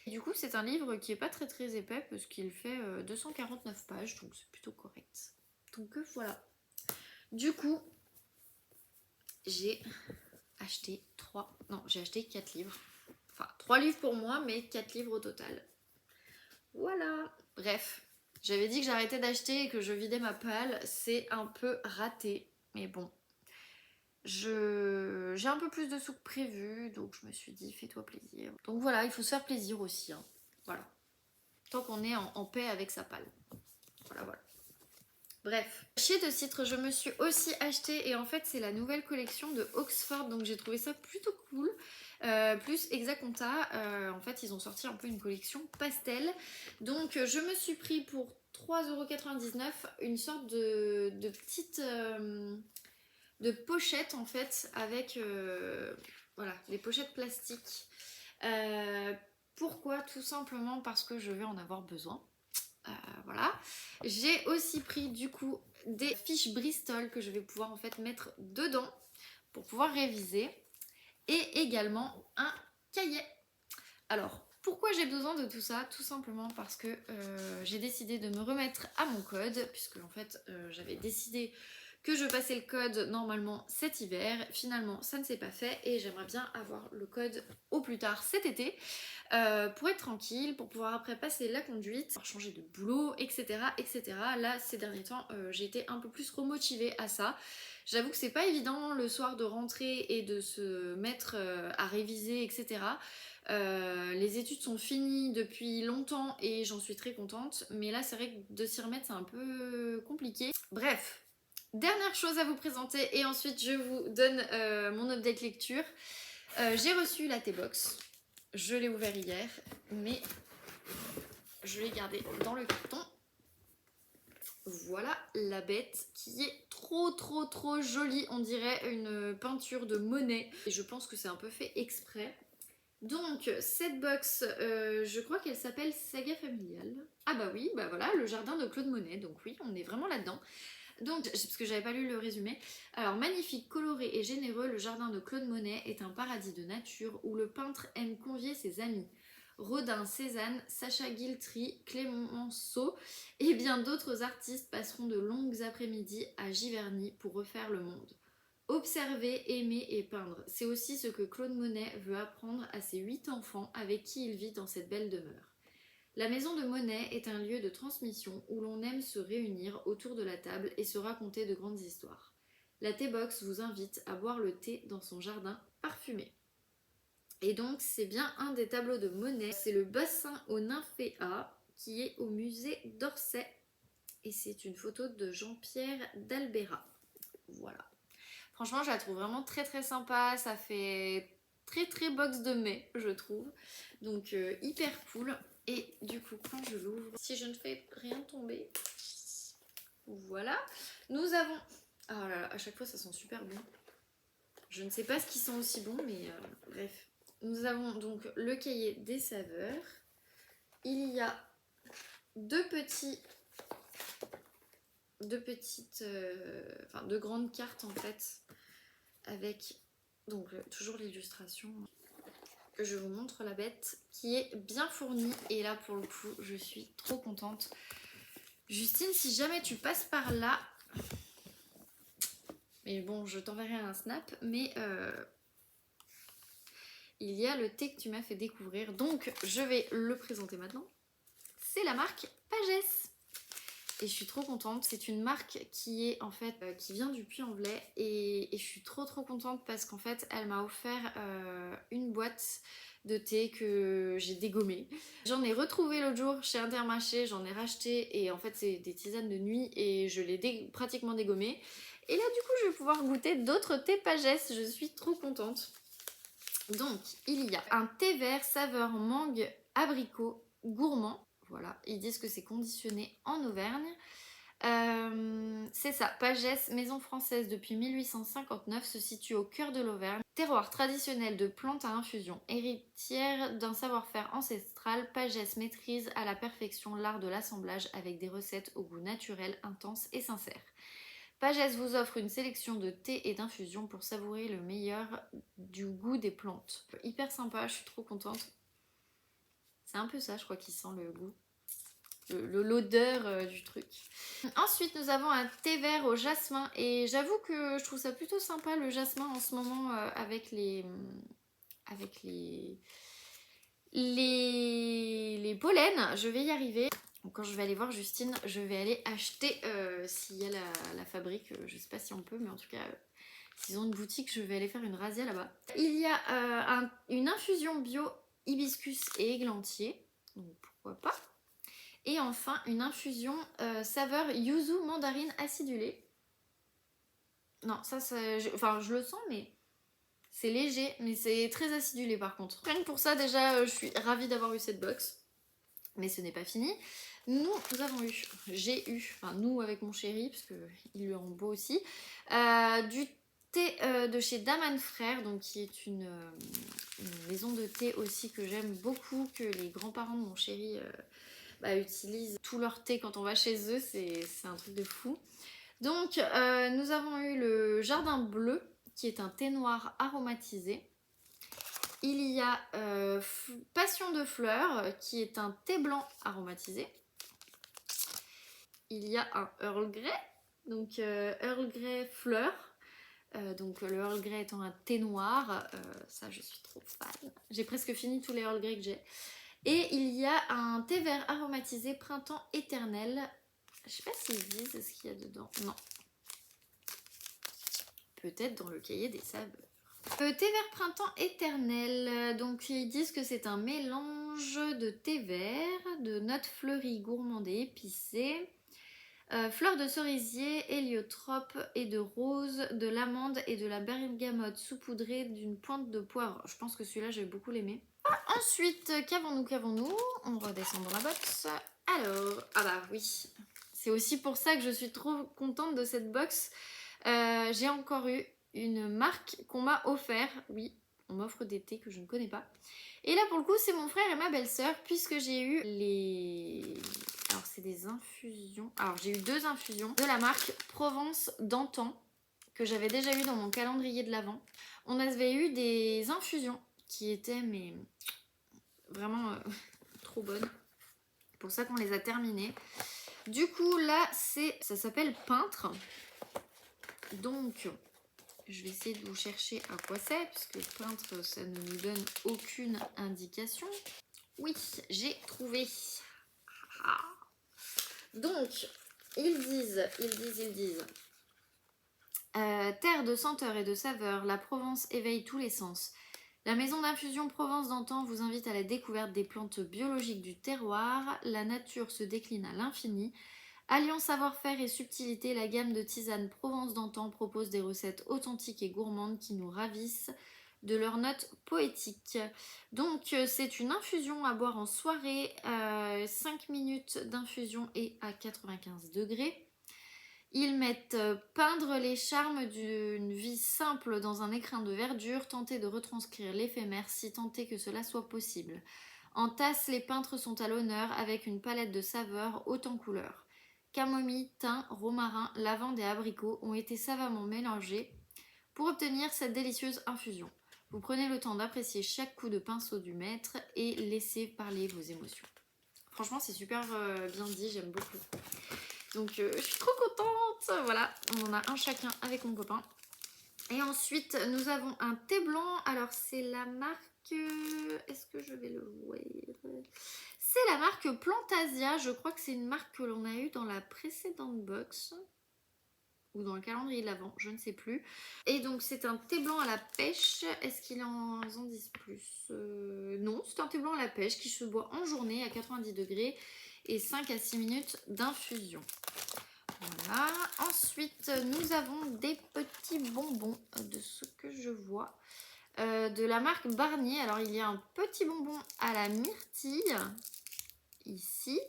Et du coup c'est un livre qui est pas très épais, parce qu'il fait 249 pages, donc c'est plutôt correct. Donc voilà. Du coup, j'ai acheté 4 livres. Enfin, 3 livres pour moi, mais 4 livres au total. Voilà. Bref, j'avais dit que j'arrêtais d'acheter et que je vidais ma palle. C'est un peu raté, mais bon. J'ai un peu plus de sous que prévu, donc je me suis dit, fais-toi plaisir. Donc voilà, il faut se faire plaisir aussi. Hein. Voilà. Tant qu'on est en paix avec sa palle. Voilà. Bref, chez De Citre, je me suis aussi acheté, et en fait c'est la nouvelle collection de Oxford, donc j'ai trouvé ça plutôt cool. Plus Exaconta, en fait ils ont sorti un peu une collection pastel. Donc je me suis pris pour 3,99€ une sorte de petite de pochette en fait, avec voilà, des pochettes plastiques. Pourquoi? Tout simplement parce que je vais en avoir besoin. Voilà. J'ai aussi pris du coup des fiches Bristol que je vais pouvoir en fait mettre dedans pour pouvoir réviser, et également un cahier. Alors pourquoi j'ai besoin de tout ça? Tout simplement parce que j'ai décidé de me remettre à mon code, puisque en fait j'avais décidé que je passais le code normalement cet hiver. Finalement ça ne s'est pas fait, et j'aimerais bien avoir le code au plus tard cet été. Pour être tranquille, pour pouvoir après passer la conduite, pour changer de boulot, etc. Là, ces derniers temps, j'ai été un peu plus remotivée à ça. J'avoue que c'est pas évident le soir de rentrer et de se mettre à réviser, etc. Les études sont finies depuis longtemps et j'en suis très contente, mais là, c'est vrai que de s'y remettre, c'est un peu compliqué. Bref. Dernière chose à vous présenter, et ensuite je vous donne mon update lecture. J'ai reçu la T-Box. Je l'ai ouvert hier, mais je l'ai gardé dans le carton. Voilà la bête qui est trop jolie, on dirait une peinture de Monet. Et je pense que c'est un peu fait exprès. Donc cette box, je crois qu'elle s'appelle Saga Familiale. Ah bah oui, bah voilà, le jardin de Claude Monet, donc oui, on est vraiment là-dedans. Donc, parce que j'avais pas lu le résumé. Alors, magnifique, coloré et généreux, le jardin de Claude Monet est un paradis de nature où le peintre aime convier ses amis. Rodin, Cézanne, Sacha Guilty, Clémenceau et bien d'autres artistes passeront de longues après-midi à Giverny pour refaire le monde. Observer, aimer et peindre, c'est aussi ce que Claude Monet veut apprendre à ses 8 enfants avec qui il vit dans cette belle demeure. La maison de Monet est un lieu de transmission où l'on aime se réunir autour de la table et se raconter de grandes histoires. La T-Box vous invite à boire le thé dans son jardin parfumé. Et donc c'est bien un des tableaux de Monet, c'est le bassin aux nymphéas qui est au musée d'Orsay et c'est une photo de Jean-Pierre d'Albera. Voilà. Franchement je la trouve vraiment très sympa, ça fait très box de mai je trouve, donc hyper cool. Et du coup quand je l'ouvre, si je ne fais rien tomber, voilà, nous avons, oh là là, à chaque fois ça sent super bon, je ne sais pas ce qui sent aussi bon mais bref, nous avons donc le cahier des saveurs, il y a deux grandes cartes en fait avec donc toujours l'illustration. Je vous montre la bête qui est bien fournie et là pour le coup je suis trop contente. Justine, si jamais tu passes par là, mais bon je t'enverrai un snap, mais il y a le thé que tu m'as fait découvrir, donc je vais le présenter maintenant. C'est la marque Pagès. Et je suis trop contente, c'est une marque qui est en fait qui vient du Puy-en-Velay et je suis trop contente parce qu'en fait elle m'a offert une boîte de thé que j'ai dégommée. J'en ai retrouvé l'autre jour chez Intermarché, j'en ai racheté et en fait c'est des tisanes de nuit et je l'ai pratiquement dégommée. Et là du coup je vais pouvoir goûter d'autres thés Pagès, je suis trop contente. Donc il y a un thé vert saveur mangue abricot gourmand. Voilà, ils disent que c'est conditionné en Auvergne. C'est ça, Pagès, maison française depuis 1859, se situe au cœur de l'Auvergne. Terroir traditionnel de plantes à infusion, héritière d'un savoir-faire ancestral, Pagès maîtrise à la perfection l'art de l'assemblage avec des recettes au goût naturel, intense et sincère. Pagès vous offre une sélection de thé et d'infusions pour savourer le meilleur du goût des plantes. Hyper sympa, je suis trop contente. C'est un peu ça, je crois, qui sent le goût. L'odeur du truc. Ensuite nous avons un thé vert au jasmin et j'avoue que je trouve ça plutôt sympa le jasmin en ce moment avec les pollens. Je vais y arriver. Donc, quand je vais aller voir Justine, je vais aller acheter s'il y a la fabrique, je sais pas si on peut, mais en tout cas s'ils ont une boutique, je vais aller faire une razzia là-bas. Il y a une infusion bio hibiscus et églantier, donc pourquoi pas. Et enfin, une infusion saveur yuzu mandarine acidulée. Non, ça, je le sens, mais c'est léger, mais c'est très acidulé par contre. Rien que pour ça, déjà, je suis ravie d'avoir eu cette box. Mais ce n'est pas fini. Nous avons eu, nous avec mon chéri, parce qu'il lui en beau aussi, du thé de chez Daman Frères, donc qui est une maison de thé aussi que j'aime beaucoup, que les grands-parents de mon chéri utilisent tout leur thé quand on va chez eux, c'est un truc de fou. Donc nous avons eu le Jardin Bleu qui est un thé noir aromatisé. Il y a Passion de fleurs qui est un thé blanc aromatisé. Il y a un Earl Grey, donc Earl Grey fleurs. Donc le Earl Grey étant un thé noir, ça je suis trop fan. J'ai presque fini tous les Earl Grey que j'ai. Et il y a un thé vert aromatisé printemps éternel. Je sais pas s'ils disent ce qu'il y a dedans. Non. Peut-être dans le cahier des saveurs. Thé vert printemps éternel. Donc ils disent que c'est un mélange de thé vert, de notes fleuries gourmandes et épicées, fleurs de cerisier, héliotrope et de rose, de l'amande et de la bergamote saupoudrée d'une pointe de poivre. Je pense que celui-là, j'ai beaucoup l'aimé. Ensuite, qu'avons-nous? On redescend dans la box. Alors, ah bah oui, C'est aussi pour ça que je suis trop contente de cette box. J'ai encore eu une marque qu'on m'a offert. Oui, on m'offre des thés que je ne connais pas. Et là pour le coup c'est mon frère et ma belle-sœur puisque j'ai eu les... Alors c'est des infusions. Alors j'ai eu 2 infusions de la marque Provence d'antan que j'avais déjà eu dans mon calendrier de l'Avent. On avait eu des infusions qui étaient mais vraiment trop bonnes. C'est pour ça qu'on les a terminées. Du coup là ça s'appelle Peintre. Donc je vais essayer de vous chercher à quoi c'est, puisque Peintre ça ne nous donne aucune indication. Oui, j'ai trouvé. Ah. Donc ils disent terre de senteur et de saveur, la Provence éveille tous les sens. La maison d'infusion Provence d'antan vous invite à la découverte des plantes biologiques du terroir. La nature se décline à l'infini. Alliant savoir-faire et subtilité, la gamme de tisanes Provence d'antan propose des recettes authentiques et gourmandes qui nous ravissent de leurs notes poétiques. Donc c'est une infusion à boire en soirée, 5 minutes d'infusion et à 95 degrés. Ils mettent peindre les charmes d'une vie simple dans un écrin de verdure, tenter de retranscrire l'éphémère si tant est que cela soit possible. En tasse, les peintres sont à l'honneur avec une palette de saveurs haute en couleurs. Camomille, thym, romarin, lavande et abricot ont été savamment mélangés pour obtenir cette délicieuse infusion. Vous prenez le temps d'apprécier chaque coup de pinceau du maître et laissez parler vos émotions. Franchement, c'est super bien dit, j'aime beaucoup. Donc je suis trop contente. Voilà, on en a un chacun avec mon copain. Et ensuite, nous avons un thé blanc. Alors, c'est la marque... Est-ce que je vais le voir? C'est la marque Plantasia. Je crois que c'est une marque que l'on a eue dans la précédente box. Ou dans le calendrier de l'Avent, je ne sais plus. Et donc, c'est un thé blanc à la pêche. Est-ce qu'ils en disent plus? Non, c'est un thé blanc à la pêche qui se boit en journée à 90 degrés et 5 à 6 minutes d'infusion. Voilà. Ensuite, nous avons des petits bonbons de ce que je vois. De la marque Barnier. Alors, il y a un petit bonbon à la myrtille, ici.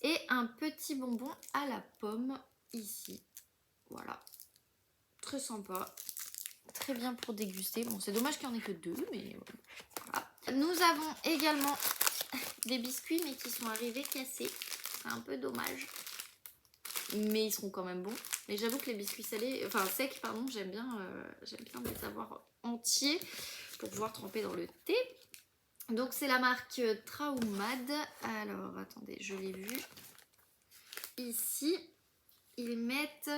Et un petit bonbon à la pomme, ici. Voilà. Très sympa. Très bien pour déguster. Bon, c'est dommage qu'il n'y en ait que 2, mais voilà. Nous avons également des biscuits, mais qui sont arrivés cassés. C'est un peu dommage. Mais ils seront quand même bons. Mais j'avoue que les biscuits salés, enfin secs, pardon, j'aime bien les avoir entiers pour pouvoir tremper dans le thé. Donc c'est la marque Traumad. Alors attendez, je l'ai vu. Ici, ils mettent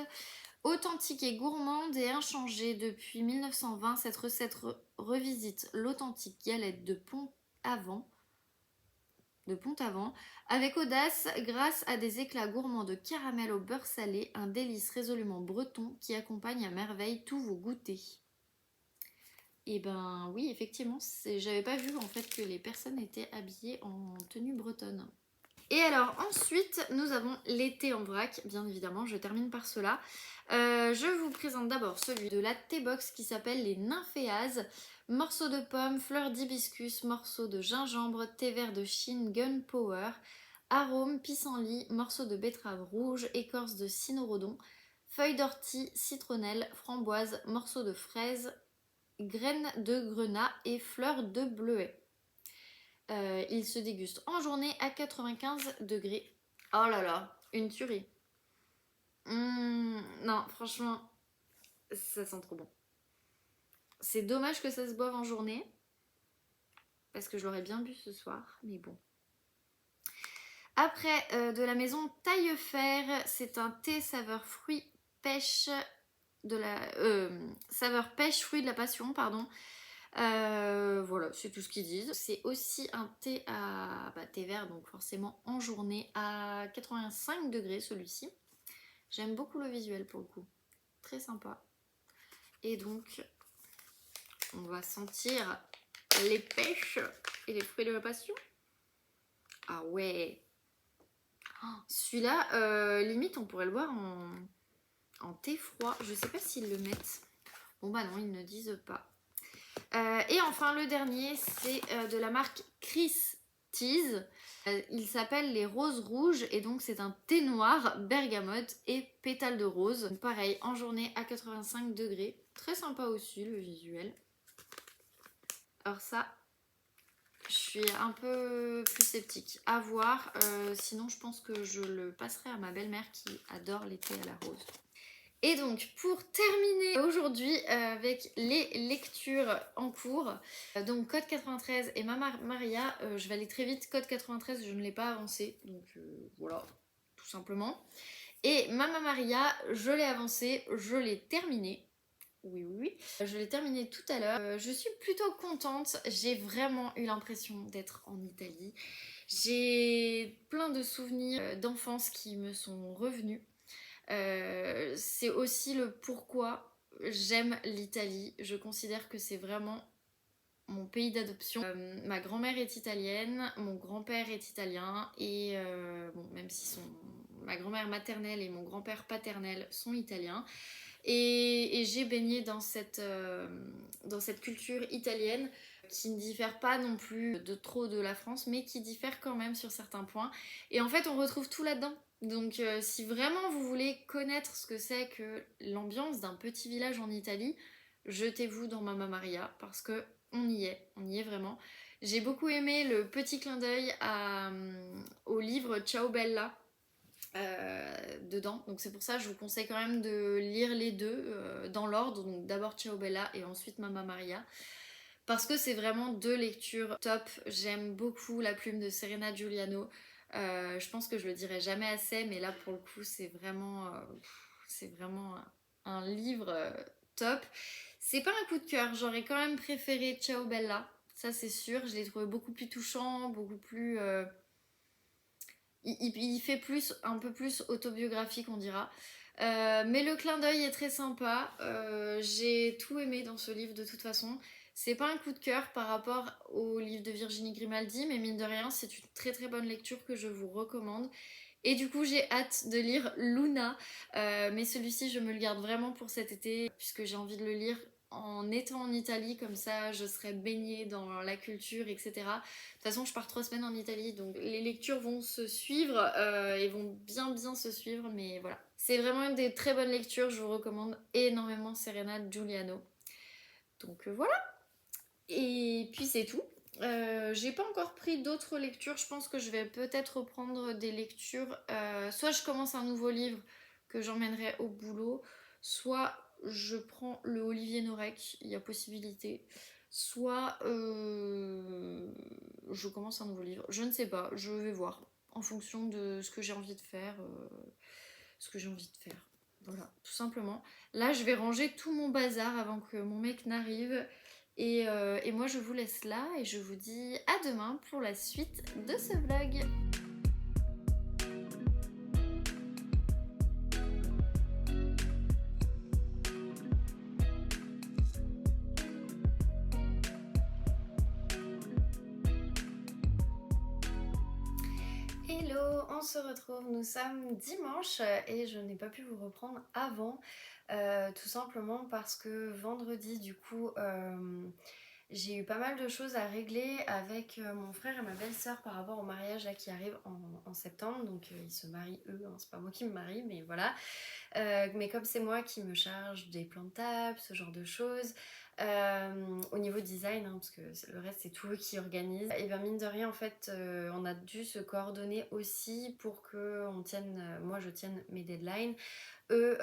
authentique et gourmande et inchangée depuis 1920. Cette recette revisite l'authentique galette de Pont-Aven. Avec audace, grâce à des éclats gourmands de caramel au beurre salé, un délice résolument breton qui accompagne à merveille tous vos goûters. Et ben oui, effectivement, j'avais pas vu en fait que les personnes étaient habillées en tenue bretonne. Et alors ensuite, nous avons l'été en vrac, bien évidemment, je termine par cela. Je vous présente d'abord celui de la T-Box qui s'appelle les Nymphéas. Morceaux de pommes, fleurs d'hibiscus, morceaux de gingembre, thé vert de Chine, gunpowder, arômes, pissenlit, morceaux de betterave rouge, écorce de cynorrhodon, feuilles d'ortie, citronnelle, framboise, morceaux de fraise, graines de grenat et fleurs de bleuet. Il se déguste en journée à 95 degrés. Oh là là, une tuerie. Non, franchement, ça sent trop bon. C'est dommage que ça se boive en journée. Parce que je l'aurais bien bu ce soir, mais bon. Après, de la maison Taillefer, c'est un thé saveur fruit pêche saveur pêche fruit de la passion, pardon. Voilà, c'est tout ce qu'ils disent. C'est aussi un thé à thé vert, donc forcément en journée à 85 degrés celui-ci. J'aime beaucoup le visuel pour le coup. Très sympa. Et donc, on va sentir les pêches et les fruits de la passion. Ah ouais. Celui-là, limite, on pourrait le boire en thé froid. Je sais pas s'ils le mettent. Bon bah non, ils ne disent pas. Et enfin, le dernier, c'est de la marque Chris Tease. Il s'appelle les roses rouges et donc c'est un thé noir, bergamote et pétales de rose. Donc pareil, en journée à 85 degrés. Très sympa aussi le visuel. Alors ça, je suis un peu plus sceptique. À voir, sinon je pense que je le passerai à ma belle-mère qui adore les thés à la rose. Et donc pour terminer aujourd'hui avec les lectures en cours, donc Code 93 et Mama Maria, je vais aller très vite. Code 93, je ne l'ai pas avancé, donc voilà, tout simplement. Et Mama Maria, je l'ai avancé, je l'ai terminé. Oui, oui, oui. Je l'ai terminé tout à l'heure. Je suis plutôt contente. J'ai vraiment eu l'impression d'être en Italie. J'ai plein de souvenirs d'enfance qui me sont revenus. C'est aussi le pourquoi j'aime l'Italie. Je considère que c'est vraiment mon pays d'adoption. Ma grand-mère est italienne, mon grand-père est italien et bon, même si ma grand-mère maternelle et mon grand-père paternel sont italiens. Et j'ai baigné dans cette culture italienne qui ne diffère pas non plus de trop de la France, mais qui diffère quand même sur certains points. Et en fait, on retrouve tout là-dedans. Donc si vraiment vous voulez connaître ce que c'est que l'ambiance d'un petit village en Italie, jetez-vous dans Mamma Maria parce que on y est vraiment. J'ai beaucoup aimé le petit clin d'œil au livre Ciao Bella dedans. Donc c'est pour ça que je vous conseille quand même de lire les deux dans l'ordre. Donc d'abord Ciao Bella et ensuite Mamma Maria. Parce que c'est vraiment deux lectures top. J'aime beaucoup la plume de Serena Giuliano. Je pense que je le dirai jamais assez, mais là pour le coup c'est vraiment un livre top. C'est pas un coup de cœur, j'aurais quand même préféré Ciao Bella, ça c'est sûr. Je l'ai trouvé beaucoup plus touchant, beaucoup plus il fait un peu plus autobiographique, on dira. Mais le clin d'œil est très sympa. J'ai tout aimé dans ce livre de toute façon. C'est pas un coup de cœur par rapport au livre de Virginie Grimaldi, mais mine de rien, c'est une très très bonne lecture que je vous recommande. Et du coup, j'ai hâte de lire Luna, mais celui-ci, je me le garde vraiment pour cet été, puisque j'ai envie de le lire en étant en Italie, comme ça je serai baignée dans la culture, etc. De toute façon, je pars 3 semaines en Italie, donc les lectures vont se suivre et vont bien se suivre, mais voilà. C'est vraiment une des très bonnes lectures, je vous recommande énormément Serena Giuliano. Donc voilà, et puis c'est tout. J'ai pas encore pris d'autres lectures, je pense que je vais peut-être reprendre des lectures. Soit je commence un nouveau livre que j'emmènerai au boulot, soit je prends le Olivier Norek, il y a possibilité. Soit je commence un nouveau livre. Je ne sais pas, je vais voir en fonction de ce que j'ai envie de faire. Voilà, tout simplement. Là, je vais ranger tout mon bazar avant que mon mec n'arrive. Et moi, je vous laisse là et je vous dis à demain pour la suite de ce vlog. Hello, on se retrouve, nous sommes dimanche et je n'ai pas pu vous reprendre avant, tout simplement parce que vendredi du coup j'ai eu pas mal de choses à régler avec mon frère et ma belle-sœur par rapport au mariage là, qui arrive en septembre, donc ils se marient eux, hein, c'est pas moi qui me marie mais voilà. Mais comme c'est moi qui me charge des plans de table, ce genre de choses, au niveau design, hein, parce que le reste c'est tout eux qui organisent, et bien mine de rien en fait on a dû se coordonner aussi pour que on tienne, moi je tienne mes deadlines, eux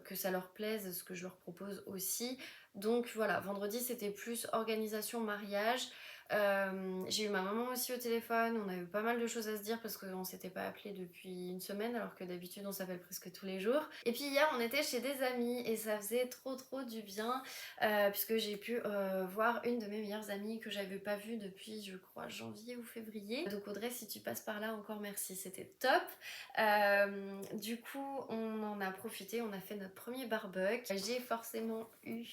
que ça leur plaise ce que je leur propose aussi. Donc voilà, vendredi c'était plus organisation mariage. J'ai eu ma maman aussi au téléphone, on a eu pas mal de choses à se dire parce qu'on s'était pas appelé depuis une semaine alors que d'habitude on s'appelle presque tous les jours. Et puis hier on était chez des amis et ça faisait trop du bien puisque j'ai pu voir une de mes meilleures amies que j'avais pas vue depuis je crois janvier ou février. Donc Audrey, si tu passes par là, encore merci, c'était top. Du coup on en a profité, on a fait notre premier barbecue. J'ai forcément eu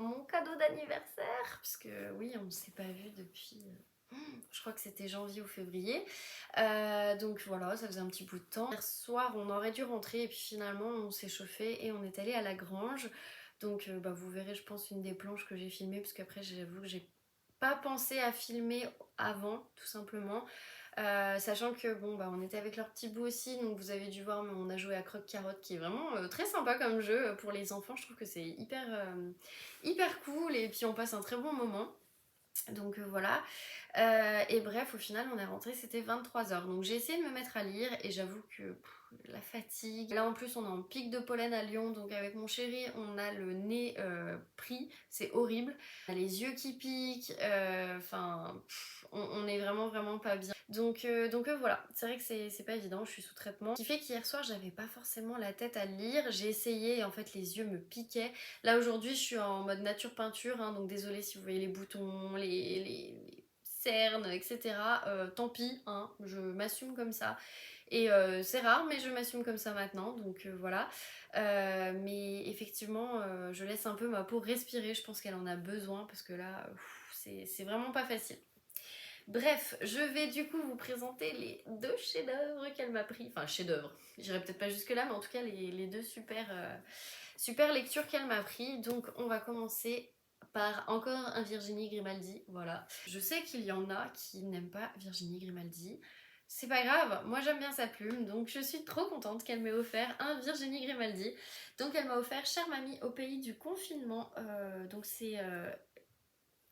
mon cadeau d'anniversaire, puisque oui, on ne s'est pas vu depuis, je crois que c'était janvier ou février. Donc voilà, ça faisait un petit bout de temps. Hier soir, on aurait dû rentrer et puis finalement, on s'est chauffé et on est allé à la grange. Donc vous verrez, je pense, une des planches que j'ai filmées, parce qu'après, j'avoue que j'ai pas pensé à filmer avant, tout simplement. Sachant que bon bah on était avec leur petit bout aussi, donc vous avez dû voir, mais on a joué à Croque-Carotte qui est vraiment très sympa comme jeu pour les enfants. Je trouve que c'est hyper cool et puis on passe un très bon moment. Donc voilà. Et bref, au final, on est rentré, c'était 23h. Donc j'ai essayé de me mettre à lire et j'avoue que la fatigue. Là en plus, on est en pic de pollen à Lyon, donc avec mon chéri, on a le nez pris, c'est horrible. On a les yeux qui piquent, enfin, on est vraiment pas bien. Donc voilà, c'est vrai que c'est pas évident, je suis sous traitement. Ce qui fait qu'hier soir, j'avais pas forcément la tête à lire. J'ai essayé et en fait, les yeux me piquaient. Là aujourd'hui, je suis en mode nature peinture, hein, donc désolée si vous voyez les boutons, les cernes, etc. Tant pis, hein, je m'assume comme ça. Et c'est rare, mais je m'assume comme ça maintenant, donc voilà. Mais effectivement, je laisse un peu ma peau respirer, je pense qu'elle en a besoin, parce que là, c'est vraiment pas facile. Bref, je vais du coup vous présenter les deux chefs-d'œuvre qu'elle m'a pris. Enfin, chefs-d'œuvre, j'irai peut-être pas jusque-là, mais en tout cas, les deux super lectures qu'elle m'a pris. Donc, on va commencer par encore un Virginie Grimaldi. Voilà. Je sais qu'il y en a qui n'aiment pas Virginie Grimaldi. C'est pas grave, moi j'aime bien sa plume, donc je suis trop contente qu'elle m'ait offert un Virginie Grimaldi. Donc elle m'a offert Chère Mamie au pays du confinement. Donc c'est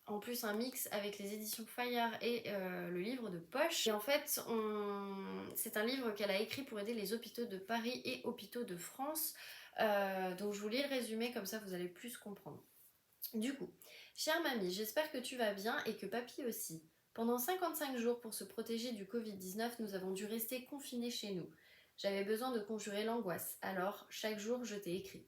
en plus un mix avec les éditions Fayard et le livre de poche. Et en fait, c'est un livre qu'elle a écrit pour aider les hôpitaux de Paris et hôpitaux de France. Donc je vous lis le résumé, comme ça vous allez plus comprendre. Du coup, chère mamie, j'espère que tu vas bien et que papy aussi. Pendant 55 jours pour se protéger du Covid-19, nous avons dû rester confinés chez nous. J'avais besoin de conjurer l'angoisse, alors chaque jour je t'ai écrit.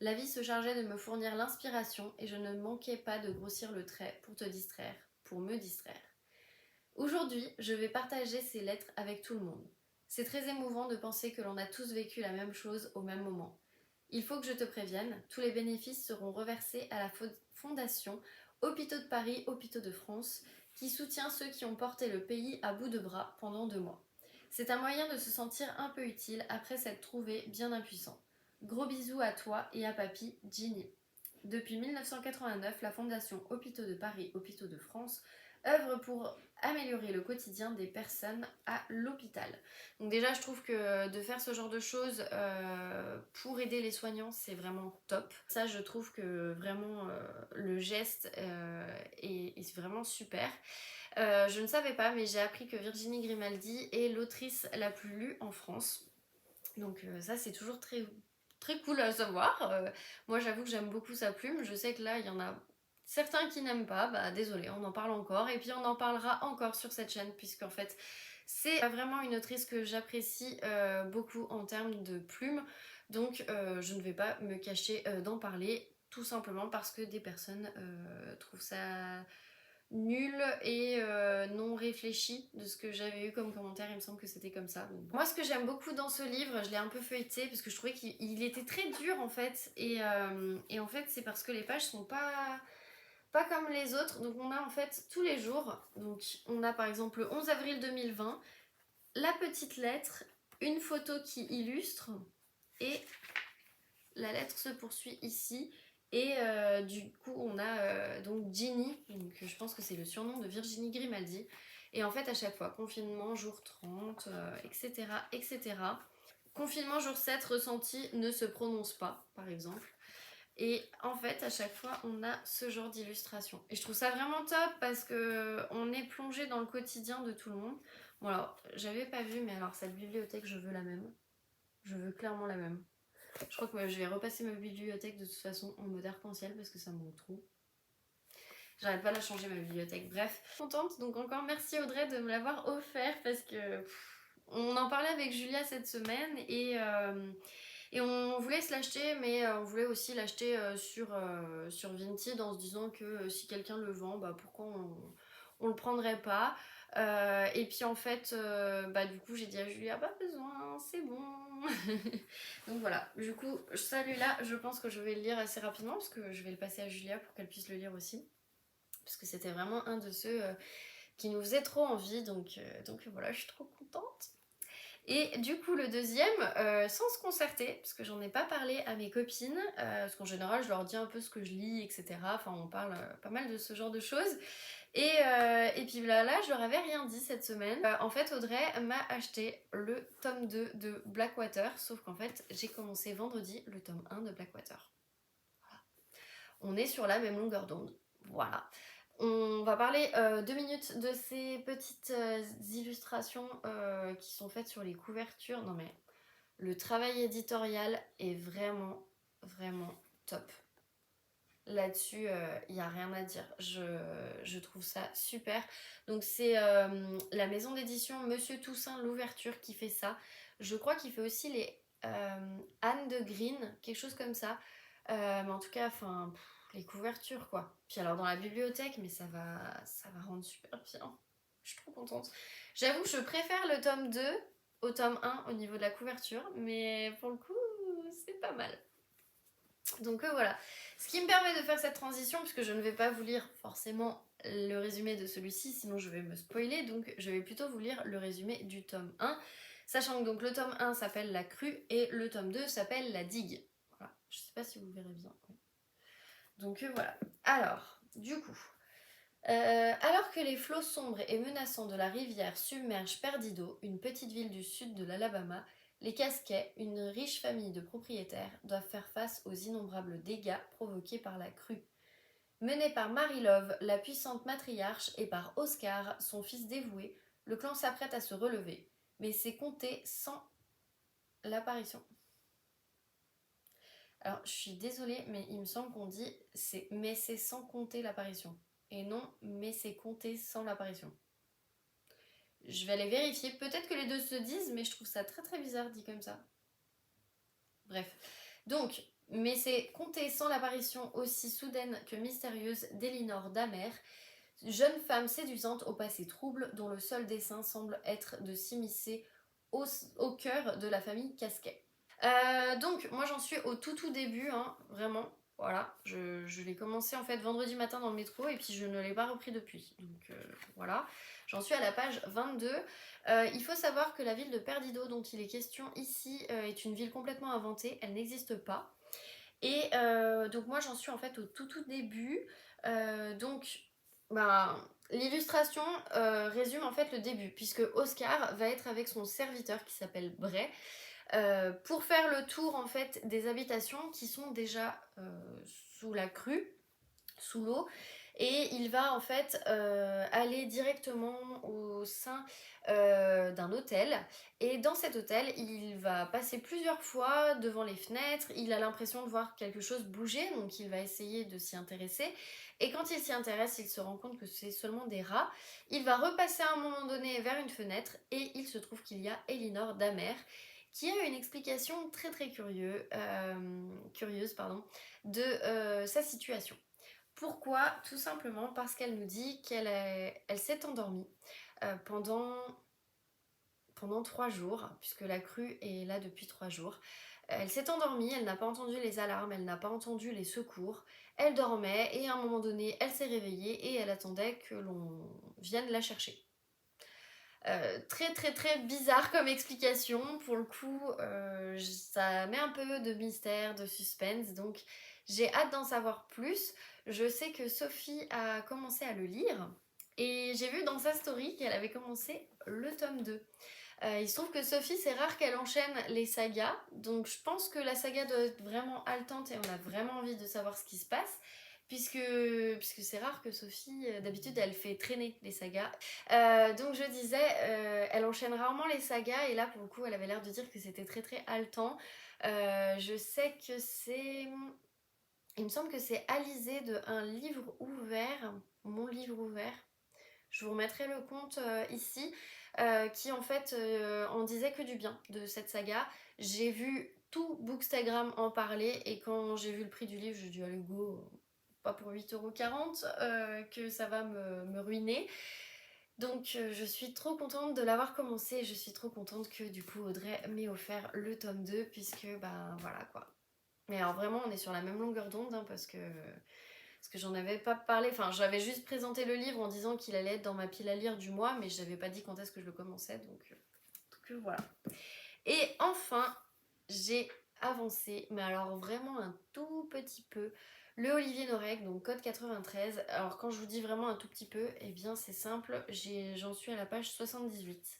La vie se chargeait de me fournir l'inspiration et je ne manquais pas de grossir le trait pour te distraire, pour me distraire. Aujourd'hui, je vais partager ces lettres avec tout le monde. C'est très émouvant de penser que l'on a tous vécu la même chose au même moment. Il faut que je te prévienne, tous les bénéfices seront reversés à la fondation Hôpitaux de Paris, Hôpitaux de France, qui soutient ceux qui ont porté le pays à bout de bras pendant 2 mois. C'est un moyen de se sentir un peu utile après s'être trouvé bien impuissant. Gros bisous à toi et à papy, Ginny. Depuis 1989, la fondation Hôpitaux de Paris, Hôpitaux de France œuvre pour améliorer le quotidien des personnes à l'hôpital. Donc déjà, je trouve que de faire ce genre de choses pour aider les soignants, c'est vraiment top. Ça, je trouve que vraiment le geste est vraiment super. Je ne savais pas, mais j'ai appris que Virginie Grimaldi est l'autrice la plus lue en France. Donc ça, c'est toujours très cool à savoir. Moi, j'avoue que j'aime beaucoup sa plume. Je sais que là, il y en a certains qui n'aiment pas. Bah désolé, on en parle encore. Et puis on en parlera encore sur cette chaîne, puisqu'en fait, c'est vraiment une autrice que j'apprécie beaucoup en termes de plume. Donc je ne vais pas me cacher d'en parler, tout simplement parce que des personnes trouvent ça nul et non réfléchi de ce que j'avais eu comme commentaire. Il me semble que c'était comme ça. Donc, moi, ce que j'aime beaucoup dans ce livre, je l'ai un peu feuilleté parce que je trouvais qu'il était très dur en fait. Et en fait, c'est parce que les pages sont pas comme les autres. Donc on a en fait tous les jours. Donc on a par exemple le 11 avril 2020, la petite lettre, une photo qui illustre et la lettre se poursuit ici. Et du coup, on a donc Ginny, donc je pense que c'est le surnom de Virginie Grimaldi. Et en fait, à chaque fois, confinement, jour 30, etc., etc. Confinement, jour 7, ressenti ne se prononce pas, par exemple. Et en fait, à chaque fois, on a ce genre d'illustration. Et je trouve ça vraiment top parce que on est plongé dans le quotidien de tout le monde. Bon alors, j'avais pas vu, mais alors cette bibliothèque, je veux la même. Je veux clairement la même. Je crois que je vais repasser ma bibliothèque de toute façon en mode arc-en-ciel parce que ça me manque trop. J'arrête pas de la changer ma bibliothèque. Bref, contente. Donc encore merci Audrey de me l'avoir offert parce que on en parlait avec Julia cette semaine et on voulait se l'acheter, mais on voulait aussi l'acheter sur Vinted en se disant que si quelqu'un le vend, bah pourquoi on le prendrait pas. Et puis en fait, bah du coup j'ai dit à Julia, pas besoin, c'est bon. Donc voilà, du coup celui-là, je pense que je vais le lire assez rapidement parce que je vais le passer à Julia pour qu'elle puisse le lire aussi. Parce que c'était vraiment un de ceux qui nous faisait trop envie, donc voilà, je suis trop contente. Et du coup le deuxième, sans se concerter, parce que j'en ai pas parlé à mes copines, parce qu'en général je leur dis un peu ce que je lis, etc. Enfin on parle pas mal de ce genre de choses. Et puis là, je leur avais rien dit cette semaine. En fait, Audrey m'a acheté le tome 2 de Blackwater, sauf qu'en fait, j'ai commencé vendredi le tome 1 de Blackwater. Voilà. On est sur la même longueur d'onde. Voilà. On va parler 2 minutes de ces petites illustrations qui sont faites sur les couvertures. Non mais, le travail éditorial est vraiment, vraiment top. Là-dessus, il n'y a rien à dire. Je trouve ça super. Donc c'est la maison d'édition Monsieur Toussaint l'ouverture qui fait ça. Je crois qu'il fait aussi les Anne de Green, quelque chose comme ça. Mais en tout cas, enfin, les couvertures quoi. Puis alors dans la bibliothèque, mais ça va rendre super bien. Je suis trop contente. J'avoue que je préfère le tome 2 au tome 1 au niveau de la couverture, mais pour le coup, c'est pas mal. Donc voilà, ce qui me permet de faire cette transition, puisque je ne vais pas vous lire forcément le résumé de celui-ci, sinon je vais me spoiler, donc je vais plutôt vous lire le résumé du tome 1, sachant que donc le tome 1 s'appelle La Crue et le tome 2 s'appelle La Digue. Voilà, je sais pas si vous verrez bien. Donc voilà, alors, du coup, alors que les flots sombres et menaçants de la rivière submergent Perdido, une petite ville du sud de l'Alabama, les Casquets, une riche famille de propriétaires, doivent faire face aux innombrables dégâts provoqués par la crue. Mené par Marie-Love, la puissante matriarche, et par Oscar, son fils dévoué, le clan s'apprête à se relever, mais c'est compté sans l'apparition. Alors, je suis désolée, mais il me semble qu'on dit mais c'est sans compter l'apparition. Et non, mais c'est compté sans l'apparition. Je vais aller vérifier. Peut-être que les deux se disent, mais je trouve ça très très bizarre dit comme ça. Bref. Donc, mais c'est compté sans l'apparition aussi soudaine que mystérieuse d'Elinor Damer, jeune femme séduisante au passé trouble dont le seul dessein semble être de s'immiscer au cœur de la famille Casquet. Donc, moi j'en suis au tout début, hein, vraiment. Voilà, je l'ai commencé en fait vendredi matin dans le métro et puis je ne l'ai pas repris depuis. Donc voilà, j'en suis à la page 22. Il faut savoir que la ville de Perdido dont il est question ici est une ville complètement inventée, elle n'existe pas. Et donc moi j'en suis en fait au tout début. Donc l'illustration résume en fait le début, puisque Oscar va être avec son serviteur qui s'appelle Bray. Pour faire le tour en fait des habitations qui sont déjà sous la crue, sous l'eau, et il va en fait aller directement au sein d'un hôtel, et dans cet hôtel il va passer plusieurs fois devant les fenêtres, il a l'impression de voir quelque chose bouger, donc il va essayer de s'y intéresser, et quand il s'y intéresse il se rend compte que c'est seulement des rats. Il va repasser à un moment donné vers une fenêtre et il se trouve qu'il y a Elinor Damer qui a une explication très curieuse de sa situation. Pourquoi? Tout simplement parce qu'elle nous dit qu'elle s'est endormie pendant 3 jours, puisque la crue est là depuis 3 jours. Elle s'est endormie, elle n'a pas entendu les alarmes, elle n'a pas entendu les secours. Elle dormait et à un moment donné, elle s'est réveillée et elle attendait que l'on vienne la chercher. Très bizarre comme explication, pour le coup ça met un peu de mystère, de suspense, donc j'ai hâte d'en savoir plus. Je sais que Sophie a commencé à le lire et j'ai vu dans sa story qu'elle avait commencé le tome 2. Il se trouve que Sophie, c'est rare qu'elle enchaîne les sagas, donc je pense que la saga doit être vraiment haletante et on a vraiment envie de savoir ce qui se passe. Puisque c'est rare que Sophie, d'habitude, elle fait traîner les sagas. Donc je disais, elle enchaîne rarement les sagas, et là, pour le coup, elle avait l'air de dire que c'était très haletant. Je sais que c'est... Il me semble que c'est Alizé de Un livre ouvert, Mon livre ouvert. Je vous remettrai le compte ici, qui en fait en disait que du bien de cette saga. J'ai vu tout Bookstagram en parler, et quand j'ai vu le prix du livre, j'ai dit allez go, pas pour 8,40 € que ça va me ruiner. Donc je suis trop contente de l'avoir commencé, et je suis trop contente que du coup Audrey m'ait offert le tome 2, puisque ben voilà quoi. Mais alors vraiment on est sur la même longueur d'onde, hein, parce que j'en avais pas parlé, enfin j'avais juste présenté le livre en disant qu'il allait être dans ma pile à lire du mois, mais je n'avais pas dit quand est-ce que je le commençais, donc voilà. Et enfin, j'ai avancé, mais alors vraiment un tout petit peu, le Olivier Norek, donc code 93. Alors quand je vous dis vraiment un tout petit peu, eh bien c'est simple, j'en suis à la page 78.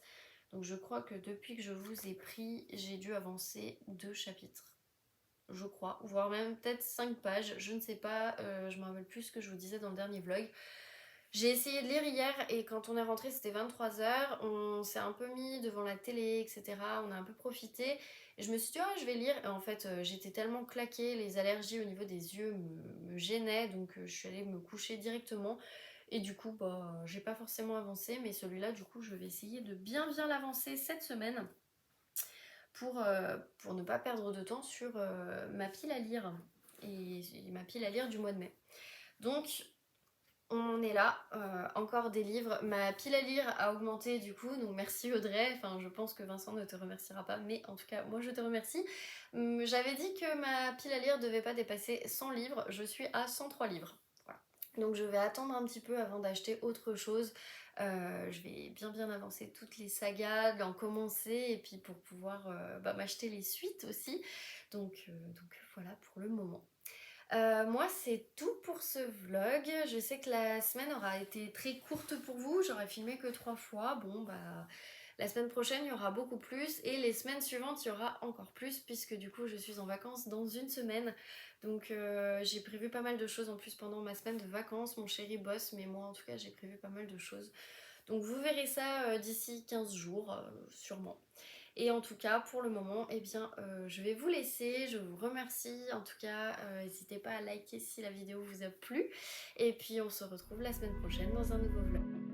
Donc je crois que depuis que je vous ai pris, j'ai dû avancer 2 chapitres. Je crois, voire même peut-être 5 pages, je ne sais pas, je me rappelle plus ce que je vous disais dans le dernier vlog. J'ai essayé de lire hier et quand on est rentré c'était 23h, on s'est un peu mis devant la télé, etc. On a un peu profité et je me suis dit ah, je vais lire et en fait j'étais tellement claquée, les allergies au niveau des yeux me gênaient donc je suis allée me coucher directement et du coup bah j'ai pas forcément avancé mais celui-là du coup je vais essayer de bien l'avancer cette semaine pour ne pas perdre de temps sur ma pile à lire et ma pile à lire du mois de mai. Donc on en est là, encore des livres. Ma pile à lire a augmenté du coup, donc merci Audrey. Enfin, je pense que Vincent ne te remerciera pas, mais en tout cas, moi je te remercie. J'avais dit que ma pile à lire devait pas dépasser 100 livres, je suis à 103 livres. Voilà. Donc je vais attendre un petit peu avant d'acheter autre chose. Je vais bien avancer toutes les sagas, en commencer et puis pour pouvoir m'acheter les suites aussi. Donc voilà pour le moment. Moi c'est tout pour ce vlog, je sais que la semaine aura été très courte pour vous, j'aurais filmé que 3 fois, bon bah la semaine prochaine il y aura beaucoup plus et les semaines suivantes il y aura encore plus puisque du coup je suis en vacances dans une semaine donc j'ai prévu pas mal de choses en plus pendant ma semaine de vacances, mon chéri bosse mais moi en tout cas j'ai prévu pas mal de choses donc vous verrez ça d'ici 15 jours sûrement. Et en tout cas, pour le moment, eh bien, je vais vous laisser. Je vous remercie. En tout cas, n'hésitez pas à liker si la vidéo vous a plu. Et puis, on se retrouve la semaine prochaine dans un nouveau vlog.